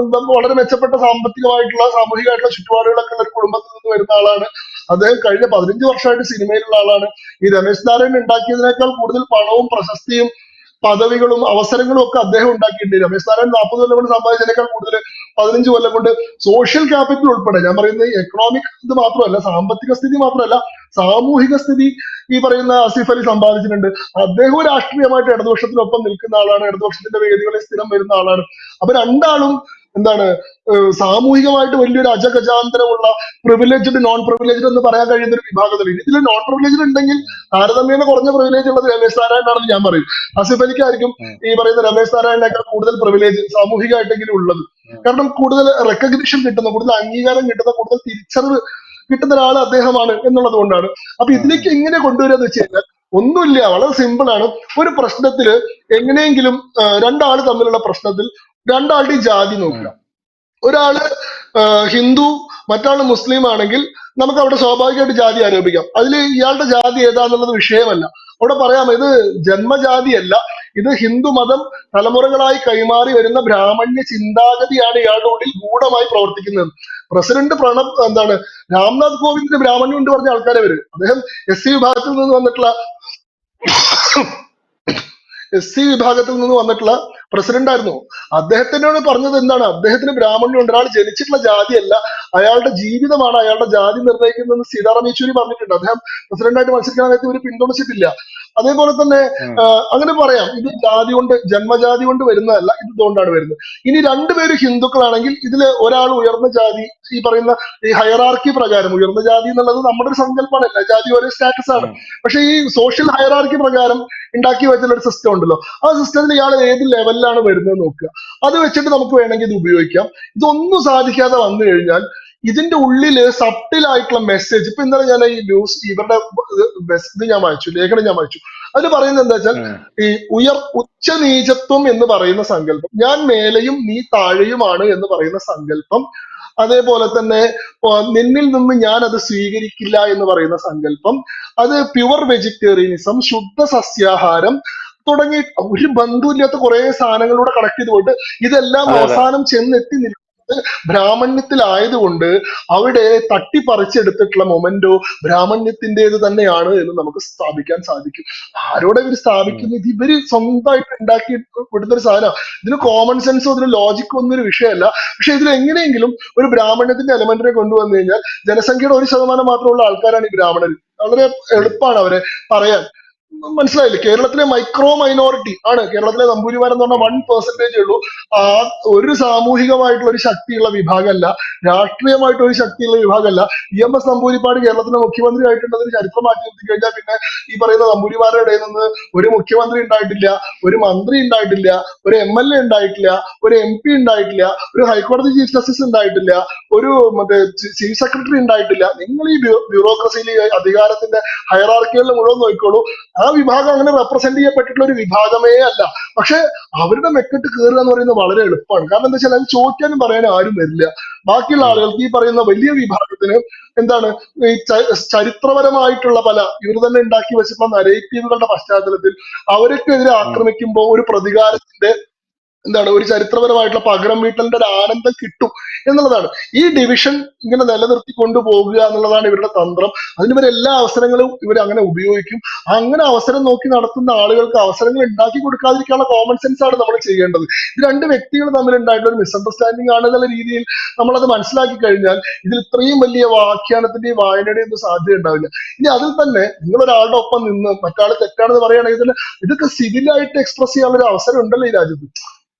വളരെ മെച്ചപ്പെട്ട സാമ്പത്തികമായിട്ടുള്ള സാമൂഹികമായിട്ടുള്ള ചുറ്റുപാടുകളൊക്കെ ഉള്ള ഒരു കുടുംബത്തിൽ നിന്ന് വരുന്ന ആളാണ്. അദ്ദേഹം കഴിഞ്ഞ 15 വർഷമായിട്ട് സിനിമയിലുള്ള ആളാണ്. ഈ രമേശ് നാരായൺ ഉണ്ടാക്കിയതിനേക്കാൾ കൂടുതൽ പണവും പ്രശസ്തിയും പദവികളും അവസരങ്ങളും ഒക്കെ അദ്ദേഹം ഉണ്ടാക്കിയിട്ടുണ്ട്. രമേശ് നാരായൺ 40 കൊല്ലം കൊണ്ട് സമ്പാദിച്ചതിനേക്കാൾ കൂടുതൽ 15 കൊല്ലം കൊണ്ട് സോഷ്യൽ ക്യാപിറ്റൽ ഉൾപ്പെടെ, ഞാൻ പറയുന്നത് എക്കണോമിക് ഇത് മാത്രമല്ല, സാമ്പത്തിക സ്ഥിതി മാത്രമല്ല, സാമൂഹിക സ്ഥിതി ഈ പറയുന്ന ആസിഫ് അലി സമ്പാദിച്ചിട്ടുണ്ട്. അദ്ദേഹവും രാഷ്ട്രീയമായിട്ട് ഇടതുപക്ഷത്തിനൊപ്പം നിൽക്കുന്ന ആളാണ്, ഇടതുപക്ഷത്തിന്റെ വേദികളിൽ സ്ഥിരം വരുന്ന ആളാണ്. അപ്പൊ രണ്ടാളും എന്താണ് സാമൂഹികമായിട്ട് വലിയൊരു അജഗജാന്തരമുള്ള പ്രിവിലേജ്ഡ് നോൺ പ്രിവിലേജ്ഡ് എന്ന് പറയാൻ കഴിയുന്ന ഒരു വിഭാഗത്തിൽ ഇതിൽ നോൺ പ്രിവിലേജ്ഡ് ഉണ്ടെങ്കിൽ താരതമ്യേന കുറഞ്ഞ പ്രിവിലേജ് ഉള്ളത് രമേശ് നാരായണാണെന്ന് ഞാൻ പറയും. ആസിഫ് അലിക്കായിരിക്കും ഈ പറയുന്ന രമേശ് നാരായണനേക്കാൾ കൂടുതൽ പ്രിവിലേജ് സാമൂഹികമായിട്ടെങ്കിലും ഉള്ളത്. കാരണം കൂടുതൽ റെക്കഗ്നിഷൻ കിട്ടുന്ന, കൂടുതൽ അംഗീകാരം കിട്ടുന്ന, കൂടുതൽ തിരിച്ചറിവ് കിട്ടുന്ന ഒരാൾ അദ്ദേഹമാണ് എന്നുള്ളത് കൊണ്ടാണ്. അപ്പൊ ഇതിലേക്ക് എങ്ങനെ കൊണ്ടുവരിക എന്ന് വെച്ച് കഴിഞ്ഞാൽ ഒന്നുമില്ല, വളരെ സിമ്പിൾ ആണ്. ഒരു പ്രശ്നത്തില് എങ്ങനെയെങ്കിലും രണ്ടാള് തമ്മിലുള്ള പ്രശ്നത്തിൽ രണ്ടാളുടെയും ജാതി നോക്കുക. ഒരാള് ഹിന്ദു മറ്റാള് മുസ്ലിം ആണെങ്കിൽ നമുക്ക് അവിടെ സ്വാഭാവികമായിട്ട് ജാതി ആരോപിക്കാം. അതിൽ ഇയാളുടെ ജാതി ഏതാന്നുള്ളത് വിഷയമല്ല. അവിടെ പറയാം ഇത് ജന്മജാതിയല്ല, ഇത് ഹിന്ദു മതം തലമുറകളായി കൈമാറി വരുന്ന ബ്രാഹ്മണ്യ ചിന്താഗതിയാണ് ഇയാളുടെ ഉള്ളിൽ ഗൂഢമായി പ്രവർത്തിക്കുന്നത്. പ്രസിഡന്റ് രാംനാഥ് കോവിന്ദിന്റെ ബ്രാഹ്മണ്യം ഉണ്ട് പറഞ്ഞ ആൾക്കാരെ വരും. അദ്ദേഹം SC വിഭാഗത്തിൽ നിന്ന് വന്നിട്ടുള്ള പ്രസിഡന്റ് ആയിരുന്നു. അദ്ദേഹത്തിനോട് പറഞ്ഞത് എന്താണ്? അദ്ദേഹത്തിന് ബ്രാഹ്മണ്യം ഉണ്ട്, ഒരാൾ ജനിച്ചിട്ടുള്ള ജാതിയല്ല, അയാളുടെ ജീവിതമാണ് അയാളുടെ ജാതി നിർണ്ണയിക്കുന്നതെന്ന് സീതാറാം യെച്ചൂരി പറഞ്ഞിട്ടുണ്ട്. അദ്ദേഹം പ്രസിഡന്റായിട്ട് മത്സരിക്കാനായിട്ട് ഇവർ പിന്തുണച്ചിട്ടില്ല. അതേപോലെ തന്നെ അങ്ങനെ പറയാം, ഇത് ജാതി കൊണ്ട് ജന്മജാതി കൊണ്ട് വരുന്നതല്ല, ഇത് ഇതുകൊണ്ടാണ് വരുന്നത്. ഇനി രണ്ടുപേരും ഹിന്ദുക്കളാണെങ്കിൽ ഇതില് ഒരാൾ ഉയർന്ന ജാതി, ഈ പറയുന്ന ഈ ഹയറാർക്കി പ്രകാരം, ഉയർന്ന ജാതി എന്നുള്ളത് നമ്മുടെ ഒരു സങ്കല്പമല്ല, ജാതി ഒരേ സ്റ്റാറ്റസ് ആണ്. പക്ഷെ ഈ സോഷ്യൽ ഹയറാർക്കി പ്രകാരം ഉണ്ടാക്കി വെച്ചുള്ള ഒരു സിസ്റ്റം ഉണ്ടല്ലോ, ആ സിസ്റ്റത്തിൽ ഇയാൾ ഏത് ലെവലിലാണ് വരുന്നത് നോക്കുക. അത് വെച്ചിട്ട് നമുക്ക് വേണമെങ്കിൽ ഇത് ഉപയോഗിക്കാം. ഇതൊന്നും സാധിക്കാതെ വന്നു കഴിഞ്ഞാൽ ഇതിന്റെ ഉള്ളില് സബ്ട്ടിൽ ആയിട്ടുള്ള മെസ്സേജ്, ഇപ്പൊ ഇന്നലെ ഞാൻ ഈ ന്യൂസ് ഇവരുടെ ഇത് ഞാൻ വായിച്ചു, ലേഖനം ഞാൻ വായിച്ചു. അതിൽ പറയുന്നത് എന്താ വെച്ചാൽ, ഉം, ഈ ഉച്ചനീചത്വം എന്ന് പറയുന്ന സങ്കല്പം, ഞാൻ മേലെയും നീ താഴെയുമാണ് എന്ന് പറയുന്ന സങ്കല്പം, അതേപോലെ തന്നെ നിന്നിൽ നിന്ന് ഞാൻ അത് സ്വീകരിക്കില്ല എന്ന് പറയുന്ന സങ്കല്പം, അത് പ്യുവർ വെജിറ്റേറിയനിസം, ശുദ്ധ സസ്യാഹാരം തുടങ്ങി ഒരു ബന്ധമില്ലാത്ത കുറെ സാധനങ്ങളിലൂടെ കണക്ട് ചെയ്തുകൊണ്ട് ഇതെല്ലാം അതെ അതെ അവസാനം ചെന്നെത്തി നിൽക്കുന്നത് ബ്രാഹ്മണ്യത്തിലായതുകൊണ്ട് അവിടെ തട്ടിപ്പറിച്ചെടുത്തിട്ടുള്ള മൊമെന്റോ ബ്രാഹ്മണ്യത്തിൻ്റെത് തന്നെയാണ് എന്ന് നമുക്ക് സ്ഥാപിക്കാൻ സാധിക്കും. ആരോടെ ഇവർ ഉം, സ്ഥാപിക്കുന്നത്? ഇവര് സ്വന്തമായിട്ട് ഉണ്ടാക്കി വിടുന്ന ഒരു സാധനമാണ്. ഇതിന് കോമൺ സെൻസോ ഇതിന് ലോജിക്കോ ഒന്നും ഒരു വിഷയമല്ല. പക്ഷെ ഇതിൽ എങ്ങനെയെങ്കിലും ഒരു ബ്രാഹ്മണ്യത്തിന്റെ എലമെന്റിനെ കൊണ്ടുവന്നു കഴിഞ്ഞാൽ ജനസംഖ്യയുടെ 1% മാത്രമുള്ള ആൾക്കാരാണ് ഈ ബ്രാഹ്മണർ. വളരെ ഉം, എളുപ്പമാണ് അവരെ പറയാൻ. മനസ്സിലായില്ലേ? കേരളത്തിലെ മൈക്രോ മൈനോറിറ്റി ആണ്. കേരളത്തിലെ നമ്പൂരിമാരെന്ന് പറഞ്ഞാൽ 1% ഉള്ളൂ. ആ ഒരു സാമൂഹികമായിട്ടുള്ള ഒരു ശക്തിയുള്ള വിഭാഗമല്ല, രാഷ്ട്രീയമായിട്ട് ഒരു ശക്തിയുള്ള വിഭാഗമല്ല. EMS നമ്പൂതിരിപ്പാട് കേരളത്തിലെ മുഖ്യമന്ത്രി ആയിട്ടുണ്ടെന്ന് ചരിത്രം മാറ്റി നിർത്തി കഴിഞ്ഞാൽ പിന്നെ ഈ പറയുന്ന നമ്പൂരിമാരുടെ ഇടയിൽ നിന്ന് ഒരു മുഖ്യമന്ത്രി ഉണ്ടായിട്ടില്ല, ഒരു മന്ത്രി ഉണ്ടായിട്ടില്ല, ഒരു MLA ഉണ്ടായിട്ടില്ല, ഒരു MP ഉണ്ടായിട്ടില്ല, ഒരു ഹൈക്കോടതി ചീഫ് ജസ്റ്റിസ് ഉണ്ടായിട്ടില്ല, ഒരു മറ്റേ ചീഫ് സെക്രട്ടറി ഉണ്ടായിട്ടില്ല. നിങ്ങൾ ഈ ബ്യൂറോക്രസിയിൽ അധികാരത്തിന്റെ ഹയറാർക്കികളിൽ മുഴുവൻ നോക്കിക്കോളൂ. ആ വിഭാഗം അങ്ങനെ റെപ്രസെന്റ് ചെയ്യപ്പെട്ടിട്ടുള്ള ഒരു വിഭാഗമേ അല്ല. പക്ഷെ അവരുടെ മെക്കെട്ട് കയറുക എന്ന് പറയുന്നത് വളരെ എളുപ്പമാണ്. കാരണം എന്താ വെച്ചാൽ അത് ചോദിക്കാനും പറയാനും ആരും വരില്ല. ബാക്കിയുള്ള ഉം, ആളുകൾക്ക്, ഈ പറയുന്ന വലിയ വിഭാഗത്തിന് എന്താണ്, ഈ ചരിത്രപരമായിട്ടുള്ള പല ഇവർ തന്നെ ഉണ്ടാക്കി വെച്ചിട്ടുള്ള നരേറ്റീവുകളുടെ പശ്ചാത്തലത്തിൽ അവർക്കെതിരെ ഉം. ആക്രമിക്കുമ്പോൾ ഒരു പ്രതികാരത്തിന്റെ എന്താണ്, ഒരു ചരിത്രപരമായിട്ടുള്ള പകരം വീട്ടലിന്റെ ഒരു ആനന്ദം കിട്ടും എന്നുള്ളതാണ്. ഈ ഡിവിഷൻ ഇങ്ങനെ നിലനിർത്തി കൊണ്ടുപോകുക എന്നുള്ളതാണ് ഇവരുടെ തന്ത്രം. അതിന് ഇവർ എല്ലാ അവസരങ്ങളും ഇവർ അങ്ങനെ ഉപയോഗിക്കും. അങ്ങനെ അവസരം നോക്കി നടത്തുന്ന ആളുകൾക്ക് അവസരങ്ങൾ ഉണ്ടാക്കി കൊടുക്കാതിരിക്കാനുള്ള കോമൺ സെൻസ് ആണ് നമ്മൾ ചെയ്യേണ്ടത്. ഇത് രണ്ട് വ്യക്തികൾ തമ്മിൽ ഉണ്ടായിട്ടുള്ള ഒരു മിസ്അണ്ടർസ്റ്റാൻഡിംഗ് ആണെന്നുള്ള രീതിയിൽ നമ്മളത് മനസ്സിലാക്കി കഴിഞ്ഞാൽ ഇതിൽ ഇത്രയും വലിയ വ്യാഖ്യാനത്തിന്റെയും വായനയുടെയും ഒന്നും സാധ്യത ഉണ്ടാവില്ല. ഇനി അതിൽ തന്നെ നിങ്ങൾ ഒരാളുടെ ഒപ്പം നിന്ന് മറ്റാൾ തെറ്റാണെന്ന് പറയുകയാണെങ്കിൽ തന്നെ ഇതൊക്കെ സിവിലായിട്ട് എക്സ്പ്രസ് ചെയ്യാനുള്ള ഒരു അവസരം ഉണ്ടല്ലോ ഈ രാജ്യത്ത്.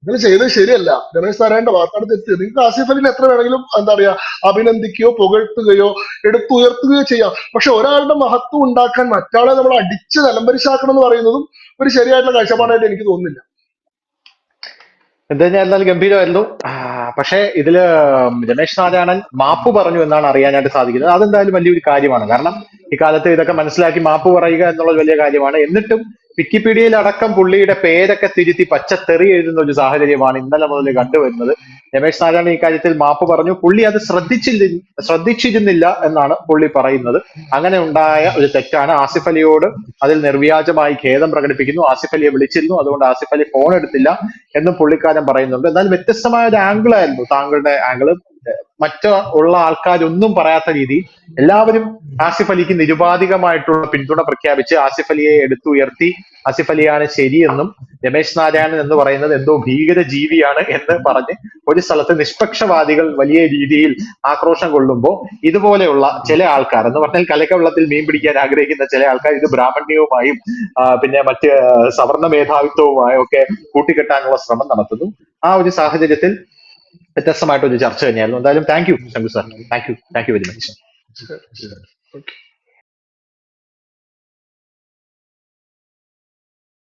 നിങ്ങൾ ചെയ്തത് ശരിയല്ല. രമേശ് നാരായണന്റെ വാക്കാണ് തെറ്റ്. നിങ്ങൾക്ക് ആസിഫ് അലിനെ എത്ര വേണമെങ്കിലും എന്താ പറയാ അഭിനന്ദിക്കുകയോ പുകഴ്ത്തുകയോ എടുത്തുയർത്തുകയോ ചെയ്യാം. പക്ഷെ ഒരാളുടെ മഹത്വം ഉണ്ടാക്കാൻ മറ്റാളെ നമ്മൾ അടിച്ച് നിലംപരിശാക്കണം എന്ന് പറയുന്നതും ഒരു ശരിയായിട്ടുള്ള കാഴ്ചപ്പാടായിട്ട് എനിക്ക് തോന്നുന്നില്ല. എന്തായിരുന്നാലും ഗംഭീരമായിരുന്നു. പക്ഷേ ഇതില് രമേശ് നാരായണൻ മാപ്പ് പറഞ്ഞു എന്നാണ് അറിയാനായിട്ട് സാധിക്കുന്നത്. അതെന്തായാലും വലിയൊരു കാര്യമാണ്. കാരണം ഇക്കാലത്ത് ഇതൊക്കെ മനസ്സിലാക്കി മാപ്പ് പറയുക എന്നുള്ളത് വലിയ കാര്യമാണ്. എന്നിട്ടും വിക്കിപീഡിയയിൽ അടക്കം പുള്ളിയുടെ പേരൊക്കെ തിരുത്തി പച്ചത്തെറി എഴുതുന്ന ഒരു സാഹചര്യമാണ് ഇന്നലെ മുതൽ കണ്ടുവരുന്നത്. രമേശ് നാരായണൻ ഇക്കാര്യത്തിൽ മാപ്പ് പറഞ്ഞു. പുള്ളി അത് ശ്രദ്ധിച്ചിരുന്നില്ല എന്നാണ് പുള്ളി പറയുന്നത്. അങ്ങനെ ഉണ്ടായ ഒരു തെറ്റാണ്. ആസിഫ് അലിയോട് അതിൽ നിർവ്യാജമായി ഖേദം പ്രകടിപ്പിക്കുന്നു. ആസിഫ് അലിയെ വിളിച്ചിരുന്നു, അതുകൊണ്ട് ആസിഫ് അലി ഫോൺ എടുത്തില്ല എന്നും പുള്ളിക്കാരൻ പറയുന്നുണ്ട്. എന്നാൽ വ്യത്യസ്തമായ ഒരു ആംഗിൾ ആയിരുന്നു താങ്കളുടെ ആംഗിള്. ഉള്ള ആൾക്കാരൊന്നും പറയാത്ത രീതിയിൽ എല്ലാവരും ആസിഫ് അലിക്ക് നിരുപാധികമായിട്ടുള്ള പിന്തുണ പ്രഖ്യാപിച്ച് ആസിഫ് അലിയെ എടുത്തുയർത്തി ആസിഫ് അലിയാണ് ശരിയെന്നും രമേശ് നാരായണൻ എന്ന് പറയുന്നത് എന്തോ ഭീകര ജീവിയാണ് എന്ന് പറഞ്ഞ് ഒരു സ്ഥലത്ത് നിഷ്പക്ഷവാദികൾ വലിയ രീതിയിൽ ആക്രോശം കൊള്ളുമ്പോൾ ഇതുപോലെയുള്ള ചില ആൾക്കാർ, എന്ന് പറഞ്ഞാൽ കലക്കവെള്ളത്തിൽ മീൻ പിടിക്കാൻ ആഗ്രഹിക്കുന്ന ചില ആൾക്കാർ ഇത് ബ്രാഹ്മണ്യവുമായും പിന്നെ മറ്റ് സവർണ മേധാവിത്വവുമായും ഒക്കെ കൂട്ടിക്കെട്ടാനുള്ള ശ്രമം നടത്തുന്നു. ആ ഒരു സാഹചര്യത്തിൽ വ്യത്യസ്തമായിട്ടൊരു ചർച്ച തന്നെയായിരുന്നു. എന്തായാലും thank you Shambhu sir. Thank you very much. ശരി, ശരി. ഓക്കെ.